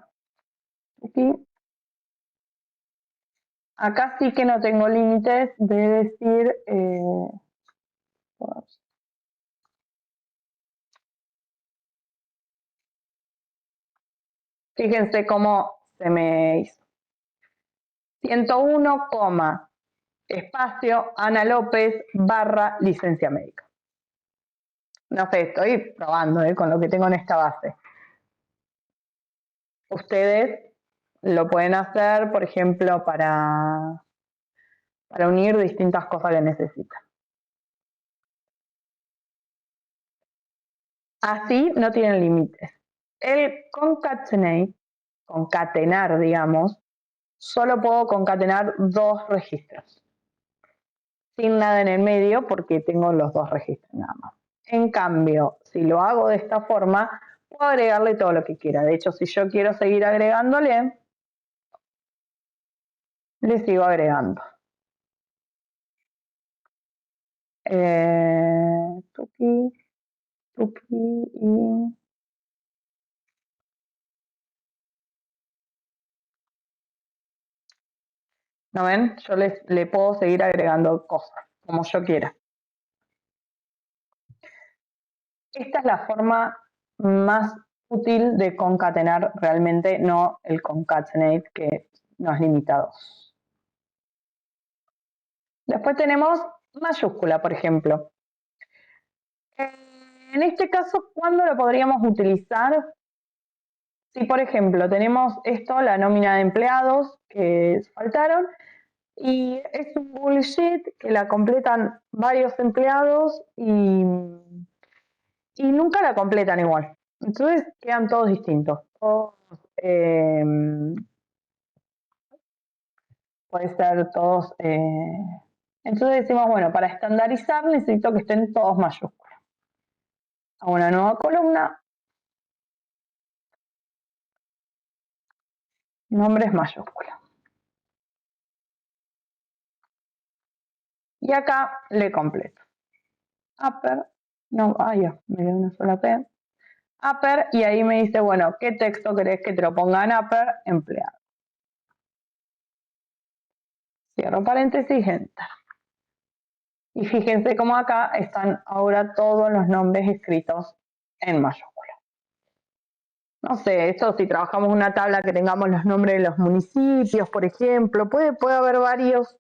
aquí. Acá sí que no tengo límites de decir. Fíjense cómo se me hizo. 101, espacio, Ana López, barra, licencia médica. No sé, estoy probando con lo que tengo en esta base. Ustedes lo pueden hacer, por ejemplo, para unir distintas cosas que necesitan. Así no tienen límites. El concatenar, digamos, solo puedo concatenar dos registros, sin nada en el medio porque tengo los dos registros nada más. En cambio, si lo hago de esta forma, puedo agregarle todo lo que quiera. De hecho, si yo quiero seguir agregándole, le sigo agregando. Tuki y... ¿No ven? Yo le puedo seguir agregando cosas, como yo quiera. Esta es la forma más útil de concatenar realmente, no el concatenate que no es limitado. Después tenemos mayúscula, por ejemplo. En este caso, ¿cuándo lo podríamos utilizar? Si, por ejemplo, tenemos esto, la nómina de empleados que faltaron, y es un bullshit que la completan varios empleados y nunca la completan igual. Entonces quedan todos distintos. Puede ser todos. Entonces decimos, bueno, para estandarizar necesito que estén todos mayúsculos. Hago una nueva columna. Nombres mayúsculos. Y acá le completo. Upper. No, ya, me dio una sola P. Upper, y ahí me dice, bueno, ¿qué texto querés que te lo ponga en upper? Empleado. Cierro paréntesis, enter. Y fíjense cómo acá están ahora todos los nombres escritos en mayúscula. No sé, esto si trabajamos una tabla que tengamos los nombres de los municipios, por ejemplo, puede haber varios,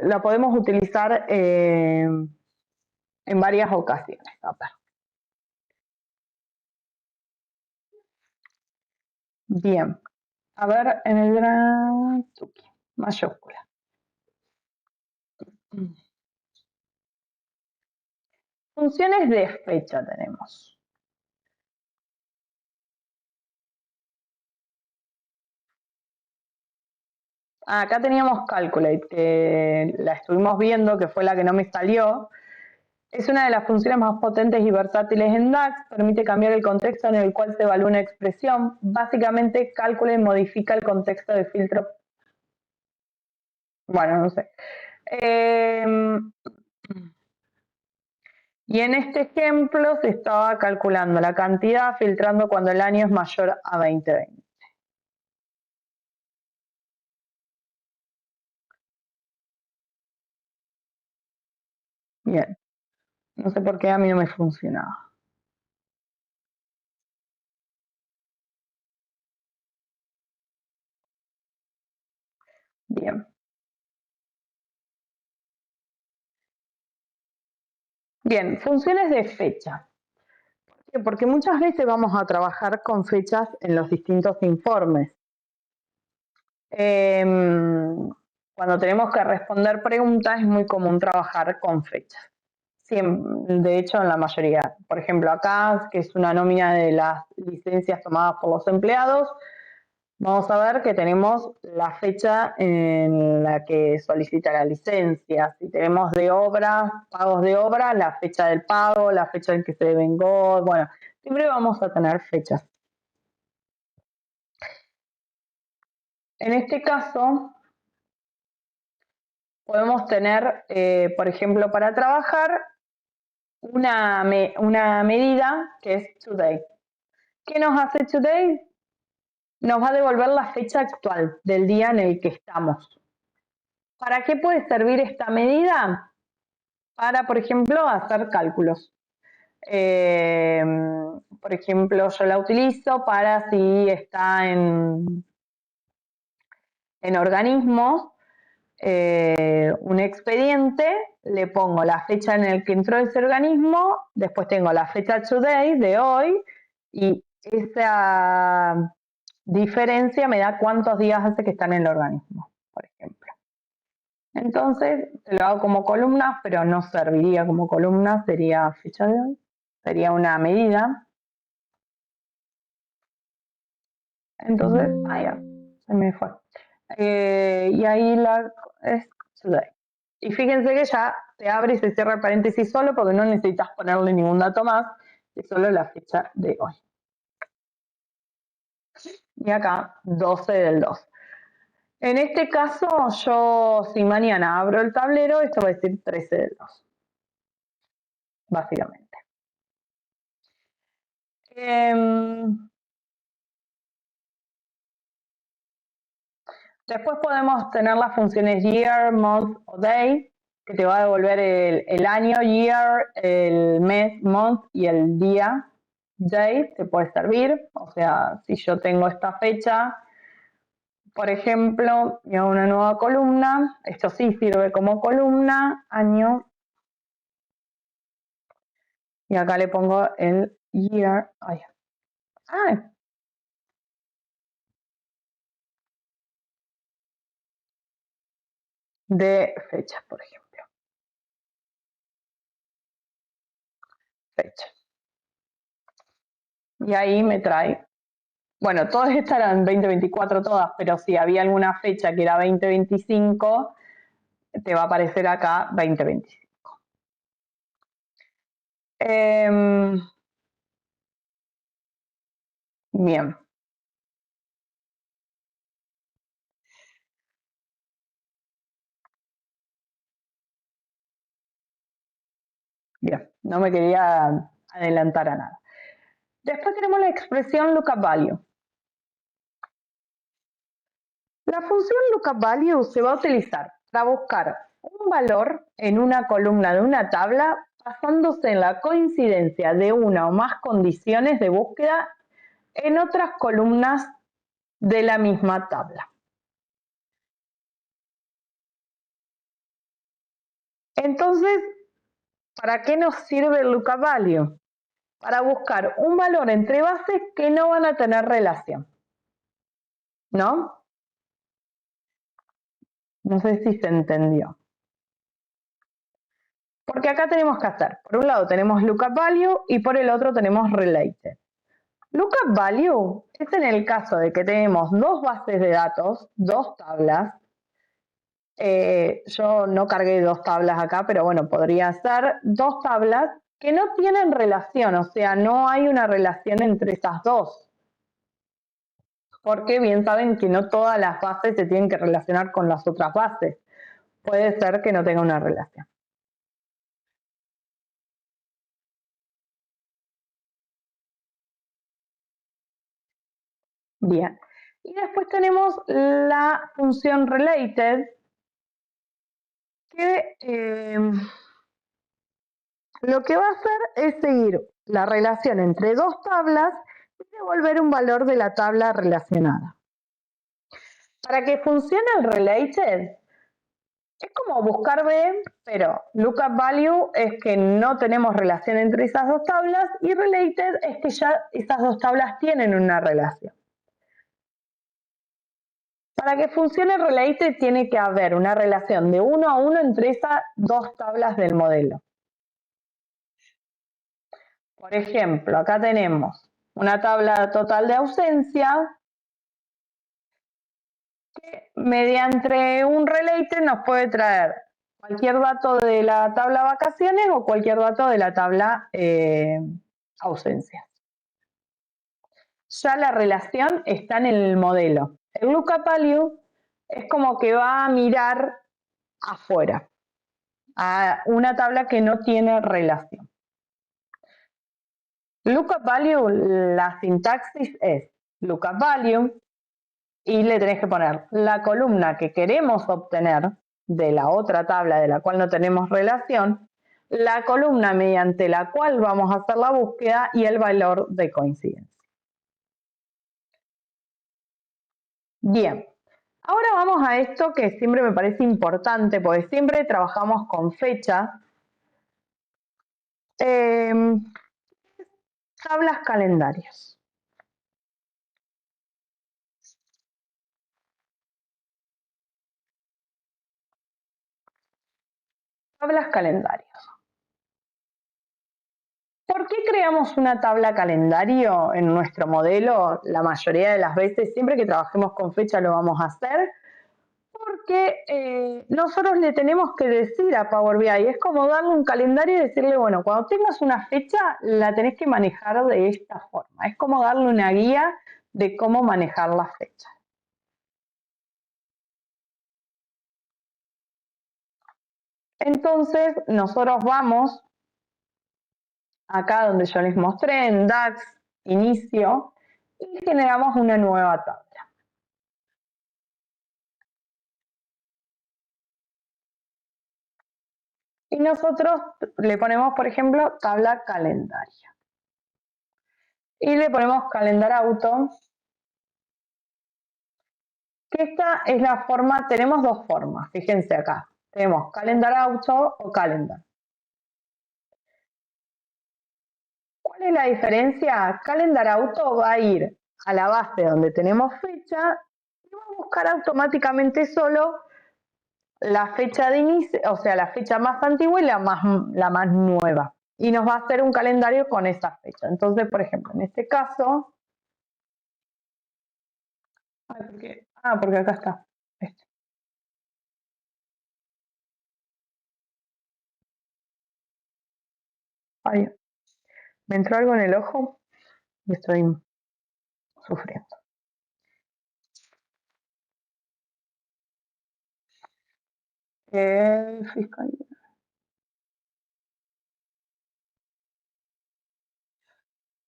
la podemos utilizar en varias ocasiones. Bien, a ver en el gran mayúscula. funciones de fecha tenemos. Acá teníamos Calculate, que la estuvimos viendo, que fue la que no me salió. Es una de las funciones más potentes y versátiles en DAX, permite cambiar el contexto en el cual se evalúa una expresión. Básicamente, Calculate modifica el contexto de filtro. Bueno, no sé. Y en este ejemplo se estaba calculando la cantidad filtrando cuando el año es mayor a 2020. Bien, no sé por qué a mí no me funcionaba. Bien. Bien, funciones de fecha. Porque muchas veces vamos a trabajar con fechas en los distintos informes. Cuando tenemos que responder preguntas es muy común trabajar con fechas. De hecho, en la mayoría. Por ejemplo, acá, que es una nómina de las licencias tomadas por los empleados, vamos a ver que tenemos la fecha en la que solicita la licencia. Si tenemos de obras, pagos de obra, la fecha del pago, la fecha en que se devengó. Bueno, siempre vamos a tener fechas. En este caso, podemos tener, por ejemplo, para trabajar, una medida que es today. ¿Qué nos hace today? Nos va a devolver la fecha actual del día en el que estamos. ¿Para qué puede servir esta medida? Para, por ejemplo, hacer cálculos. Por ejemplo, yo la utilizo para si está en organismos, un expediente, le pongo la fecha en el que entró ese organismo, después tengo la fecha today de hoy y esa diferencia me da cuántos días hace que está en el organismo, por ejemplo. Entonces, lo hago como columnas, pero no serviría como columna, sería fecha de hoy, sería una medida. Entonces, ya, se me fue. Y ahí es today. Y fíjense que ya se abre y se cierra el paréntesis solo porque no necesitas ponerle ningún dato más, es solo la fecha de hoy. Y acá, 12 del 2. En este caso, yo si mañana abro el tablero, esto va a decir 13 del 2. Básicamente. Después podemos tener las funciones year, month o day, que te va a devolver el año, year, el mes, month y el día, day, te puede servir. O sea, si yo tengo esta fecha, por ejemplo, y hago una nueva columna, esto sí sirve como columna, año, y acá le pongo el year, de fecha, por ejemplo. Fecha. Y ahí me trae, bueno, todas estas eran 2024 todas, pero si había alguna fecha que era 2025, te va a aparecer acá 2025. Bien. Bien, no me quería adelantar a nada. Después tenemos la expresión lookup value. La función lookup value se va a utilizar para buscar un valor en una columna de una tabla basándose en la coincidencia de una o más condiciones de búsqueda en otras columnas de la misma tabla. Entonces, ¿para qué nos sirve el lookup value? Para buscar un valor entre bases que no van a tener relación. ¿No? No sé si se entendió. ¿Por Porque acá tenemos que hacer, por un lado tenemos lookup value y por el otro tenemos related. Lookup value es en el caso de que tenemos dos bases de datos, dos tablas. Yo no cargué dos tablas acá, pero bueno, podría ser dos tablas que no tienen relación, o sea, no hay una relación entre esas dos. Porque bien saben que no todas las bases se tienen que relacionar con las otras bases. Puede ser que no tenga una relación. Bien. Y después tenemos la función related, que lo que va a hacer es seguir la relación entre dos tablas y devolver un valor de la tabla relacionada. Para que funcione el related, es como buscar B, pero lookup value es que no tenemos relación entre esas dos tablas y related es que ya esas dos tablas tienen una relación. Para que funcione related tiene que haber una relación de 1 a 1 entre esas dos tablas del modelo. Por ejemplo, acá tenemos una tabla total de ausencia que mediante un related nos puede traer cualquier dato de la tabla vacaciones o cualquier dato de la tabla ausencias. Ya la relación está en el modelo. El lookup value es como que va a mirar afuera, a una tabla que no tiene relación. Lookup value, la sintaxis es lookup value y le tenés que poner la columna que queremos obtener de la otra tabla de la cual no tenemos relación, la columna mediante la cual vamos a hacer la búsqueda y el valor de coincidencia. Bien, ahora vamos a esto que siempre me parece importante porque siempre trabajamos con fechas. Tablas calendarias. Tablas calendarios. ¿Por qué creamos una tabla calendario en nuestro modelo? La mayoría de las veces, siempre que trabajemos con fecha lo vamos a hacer, porque nosotros le tenemos que decir a Power BI, es como darle un calendario y decirle, bueno, cuando tengas una fecha la tenés que manejar de esta forma. Es como darle una guía de cómo manejar la fecha. Entonces, nosotros vamos acá donde yo les mostré, en DAX, inicio, y generamos una nueva tabla. Y nosotros le ponemos, por ejemplo, tabla calendaria. Y le ponemos calendar auto, que esta es la forma, tenemos dos formas, fíjense acá. Tenemos calendar auto o calendar. ¿Cuál es la diferencia? Calendar auto va a ir a la base donde tenemos fecha y va a buscar automáticamente solo la fecha de inicio, o sea, la fecha más antigua y la más nueva. Y nos va a hacer un calendario con esa fecha. Entonces, por ejemplo, en este caso... porque acá está. Este. Ay, me entró algo en el ojo y estoy sufriendo. Fiscalía.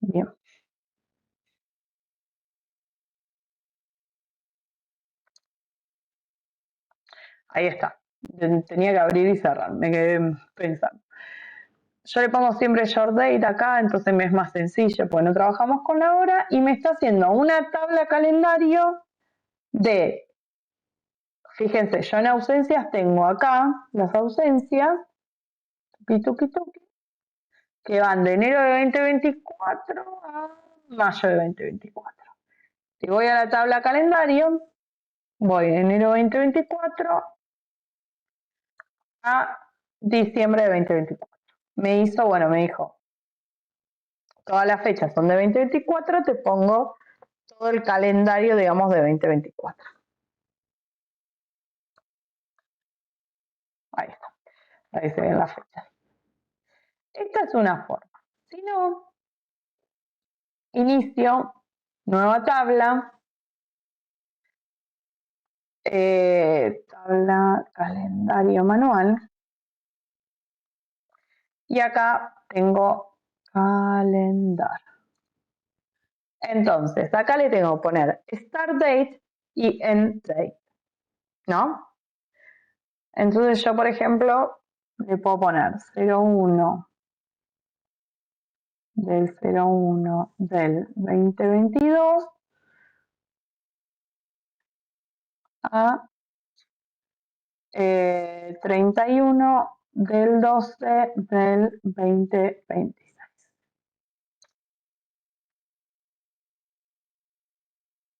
Bien. Ahí está. Tenía que abrir y cerrar. Me quedé pensando. Yo le pongo siempre short date acá, entonces me es más sencillo, porque no trabajamos con la hora, y me está haciendo una tabla calendario de, fíjense, yo en ausencias tengo acá las ausencias, que van de enero de 2024 a mayo de 2024. Si voy a la tabla calendario, voy de enero de 2024 a diciembre de 2024. me dijo, todas las fechas son de 2024, te pongo todo el calendario, digamos, de 2024. Ahí está, ahí se ven las fechas. Esta es una forma. Si no, inicio, nueva tabla, tabla calendario manual, y acá tengo calendar. Entonces, acá le tengo que poner start date y end date, ¿no? Entonces yo, por ejemplo, le puedo poner 01 del 01 del 2022 a 31 del 12 del 2026.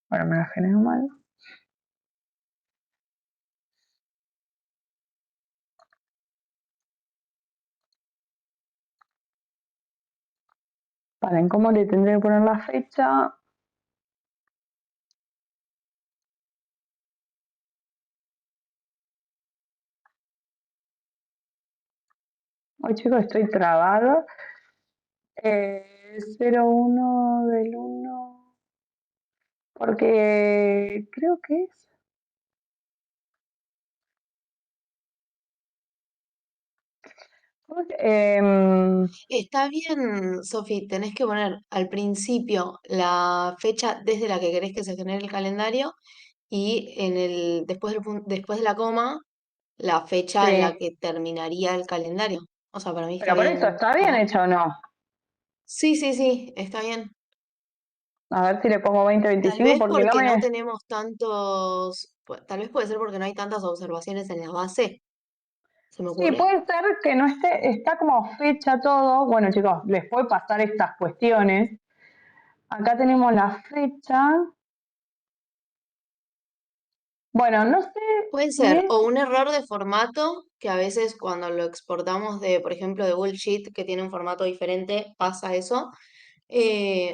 Bueno, me la genero mal. Vale, ¿cómo le tendré que poner la fecha? Hoy, chicos, estoy trabado. 01 del 1, porque creo que es. Está bien, Sofi, tenés que poner al principio la fecha desde la que querés que se genere el calendario y después de la coma, la fecha en la Sí, que terminaría el calendario. O sea, para mí está pero por eso, bien, ¿está bien ¿no? hecho o no? Sí, sí, sí, está bien. A ver si le pongo Tal 2025 vez porque no porque no me... tenemos tal vez puede ser porque no hay tantas observaciones en la base, se me Sí, ocurre. puede ser que no esté, está como fecha todo. Bueno, chicos, les puede pasar estas cuestiones. Acá tenemos la fecha. Bueno, no sé Puede si ser, es... o un error de formato, que a veces cuando lo exportamos de, por ejemplo, de Google Sheet, que tiene un formato diferente, pasa eso,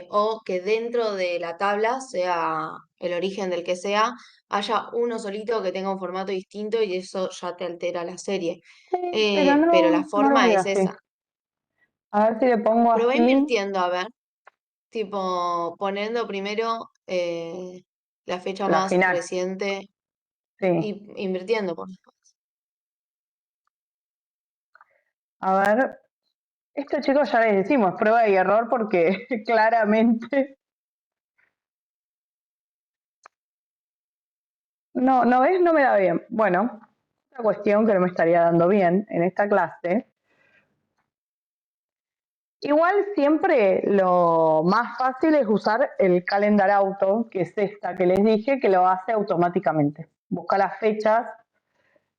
o que dentro de la tabla, sea el origen del que sea, haya uno solito que tenga un formato distinto y eso ya te altera la serie. Sí, pero Pero la no lo forma veo es así. esa. A ver si le pongo Pero va así invirtiendo, a ver, tipo poniendo primero la fecha la más final. reciente Sí. y invirtiendo, por después. A ver, esto, chicos, ya les decimos, prueba y error porque claramente... No, no ves, no me da bien. Bueno, una cuestión que no me estaría dando bien en esta clase. Igual siempre lo más fácil es usar el Calendar Auto, que es esta que les dije, que lo hace automáticamente. Busca las fechas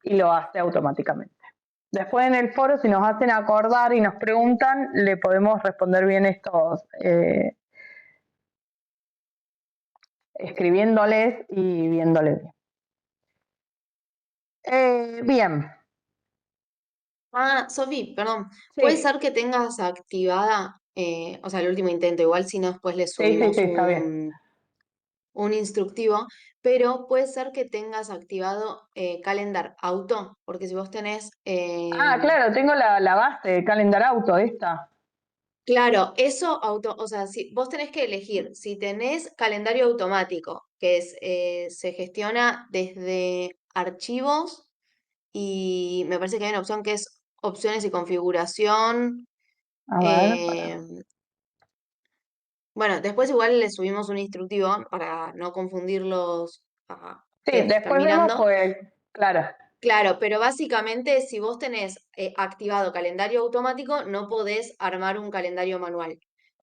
y lo hace automáticamente. Después en el foro, si nos hacen acordar y nos preguntan, le podemos responder bien estos, escribiéndoles y viéndoles bien. Bien, Ah, Sofi, perdón. Puede sí, ser que tengas activada, o sea, el último intento, igual si no después le sí, sí, sí, subimos está bien. un instructivo, pero puede ser que tengas activado Calendar Auto, porque si vos tenés, Ah, claro, tengo la base de Calendar Auto, esta. claro, eso o sea, si vos tenés que elegir, si tenés calendario automático, que se gestiona desde archivos y me parece que hay una opción que es opciones y configuración. A ver, para. eh, Bueno, después igual le subimos un instructivo para no confundirlos a Sí, ustedes que están después vemos, mirando. pues, claro, Claro, pero básicamente si vos tenés activado calendario automático, no podés armar un calendario manual.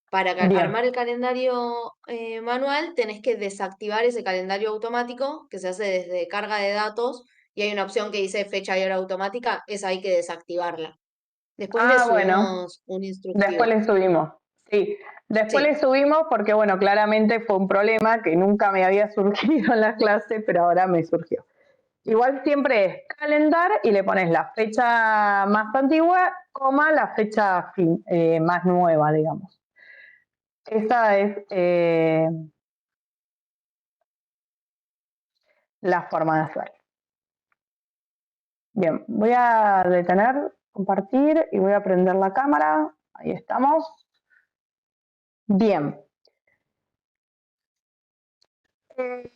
Para bien. armar el calendario manual, tenés que desactivar ese calendario automático que se hace desde carga de datos y hay una opción que dice fecha y hora automática, esa hay que desactivarla. Después le Ah, bueno, subimos un después instructivo. le subimos. Sí, después le Sí. subimos porque, bueno, claramente fue un problema que nunca me había surgido en la clase, pero ahora me surgió. Igual siempre es calendar y le pones la fecha más antigua, coma la fecha más nueva, digamos. Esa es la forma de hacer. Bien, voy a detener, compartir y voy a prender la cámara. Ahí estamos. Bien. De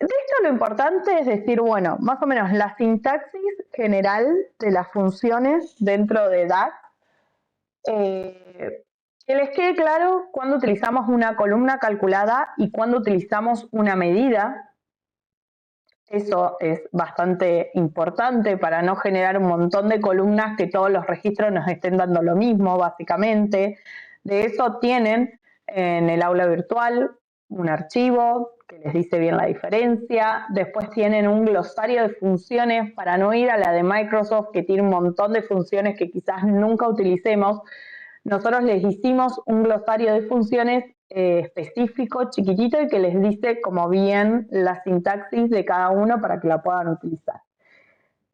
esto lo importante es decir, bueno, más o menos la sintaxis general de las funciones dentro de DAX. Que les quede claro cuando utilizamos una columna calculada y cuando utilizamos una medida. Eso es bastante importante para no generar un montón de columnas que todos los registros nos estén dando lo mismo, básicamente. De eso tienen en el aula virtual un archivo que les dice bien la diferencia. Después tienen un glosario de funciones para no ir a la de Microsoft, que tiene un montón de funciones que quizás nunca utilicemos. Nosotros les hicimos un glosario de funciones específico, chiquitito, y que les dice como bien la sintaxis de cada uno para que la puedan utilizar.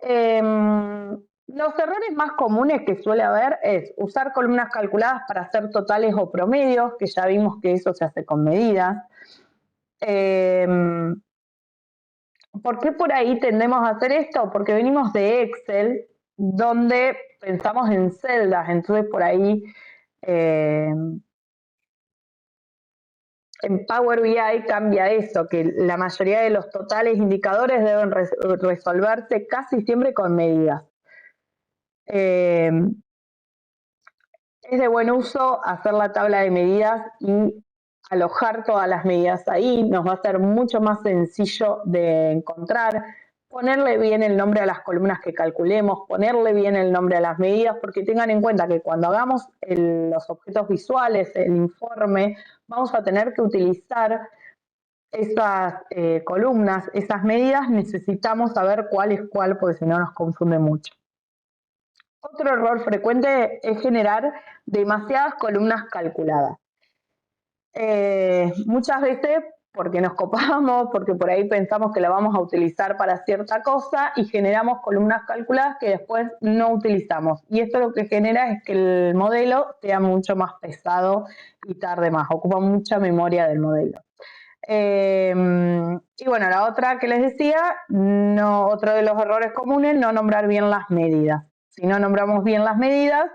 Los errores más comunes que suele haber es usar columnas calculadas para hacer totales o promedios, que ya vimos que eso se hace con medidas. ¿Por qué por ahí tendemos a hacer esto? Porque venimos de Excel, donde pensamos en celdas, entonces por ahí en Power BI cambia eso, que la mayoría de los totales indicadores deben resolverse casi siempre con medidas. Es de buen uso hacer la tabla de medidas y alojar todas las medidas ahí, nos va a ser mucho más sencillo de encontrar, ponerle bien el nombre a las columnas que calculemos, ponerle bien el nombre a las medidas, porque tengan en cuenta que cuando hagamos los objetos visuales, el informe, vamos a tener que utilizar esas columnas, esas medidas, necesitamos saber cuál es cuál, porque si no nos confunde mucho. Otro error frecuente es generar demasiadas columnas calculadas. Muchas veces porque nos copamos, porque por ahí pensamos que la vamos a utilizar para cierta cosa y generamos columnas calculadas que después no utilizamos. Y esto lo que genera es que el modelo sea mucho más pesado y tarde más, ocupa mucha memoria del modelo. Y bueno, la otra que les decía, otro de los errores comunes, no nombrar bien las medidas. Si no nombramos bien las medidas,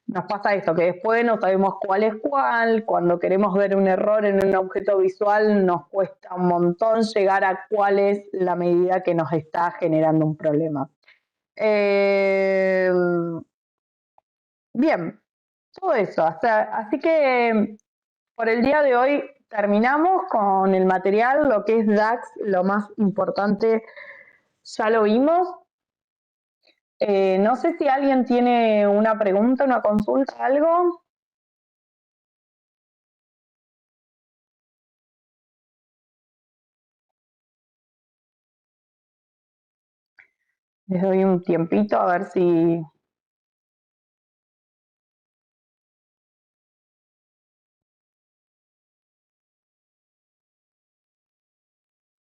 nos pasa esto, que después no sabemos cuál es cuál. Cuando queremos ver un error en un objeto visual, nos cuesta un montón llegar a cuál es la medida que nos está generando un problema. Bien, todo eso. Así que por el día de hoy terminamos con el material, lo que es DAX, lo más importante ya lo vimos. No sé si alguien tiene una pregunta, una consulta, algo. Les doy un tiempito a ver si...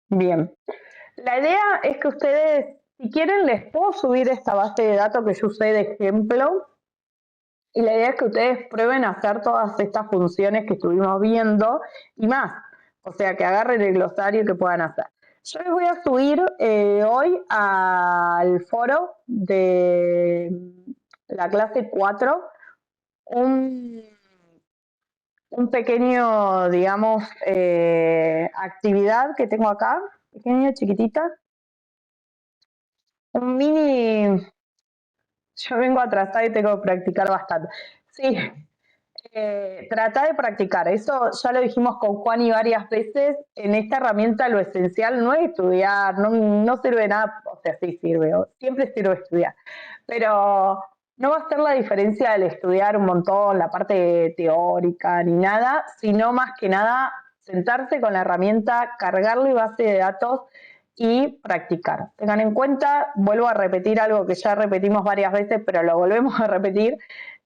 Bien. La idea es que ustedes, si quieren, les puedo subir esta base de datos que yo usé de ejemplo. Y la idea es que ustedes prueben a hacer todas estas funciones que estuvimos viendo y más. O sea, que agarren el glosario y que puedan hacer. Yo les voy a subir hoy al foro de la clase 4 un pequeño, digamos, actividad que tengo acá, pequeña, chiquitita. Un mini, yo vengo atrasada y tengo que practicar bastante. Sí, trata de practicar, eso ya lo dijimos con Juan y varias veces, en esta herramienta lo esencial no es estudiar, no sirve nada, o sea, sí sirve, siempre sirve estudiar, pero no va a ser la diferencia el estudiar un montón la parte teórica ni nada, sino más que nada sentarse con la herramienta, cargarle base de datos y practicar. Tengan en cuenta, vuelvo a repetir algo que ya repetimos varias veces, pero lo volvemos a repetir,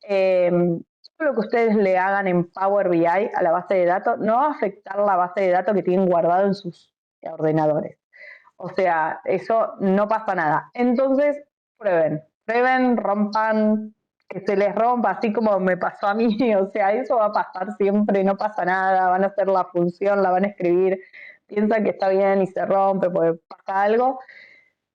lo que ustedes le hagan en Power BI a la base de datos no va a afectar la base de datos que tienen guardado en sus ordenadores. O sea, eso no pasa nada. Entonces, prueben, rompan, que se les rompa, así como me pasó a mí. O sea, eso va a pasar siempre, no pasa nada, van a hacer la función, la van a escribir, piensan que está bien y se rompe porque pasa algo.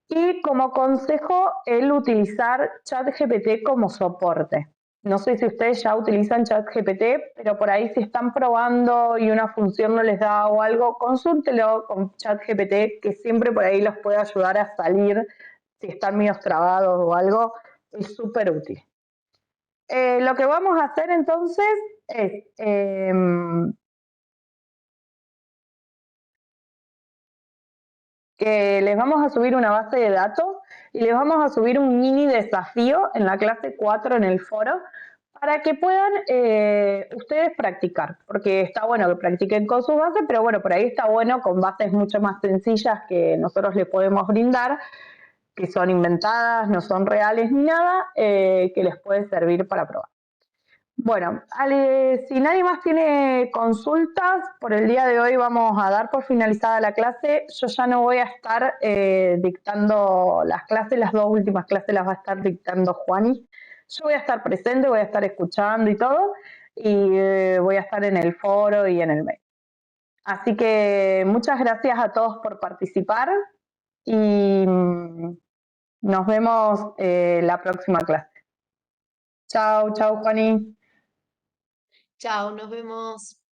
Y como consejo, el utilizar ChatGPT como soporte. No sé si ustedes ya utilizan ChatGPT, pero por ahí si están probando y una función no les da o algo, consúltelo con ChatGPT, que siempre por ahí los puede ayudar a salir si están medio trabados o algo. Es súper útil. Lo que vamos a hacer entonces es que les vamos a subir una base de datos y les vamos a subir un mini desafío en la clase 4 en el foro para que puedan ustedes practicar, porque está bueno que practiquen con sus bases, pero bueno, por ahí está bueno con bases mucho más sencillas que nosotros les podemos brindar, que son inventadas, no son reales ni nada, que les puede servir para probar. Bueno, Ale, si nadie más tiene consultas, por el día de hoy vamos a dar por finalizada la clase. Yo ya no voy a estar dictando las clases, las dos últimas clases las va a estar dictando Juani. Yo voy a estar presente, voy a estar escuchando y todo, y voy a estar en el foro y en el mail. Así que muchas gracias a todos por participar y nos vemos la próxima clase. Chao, chao, Juani. Chao, nos vemos.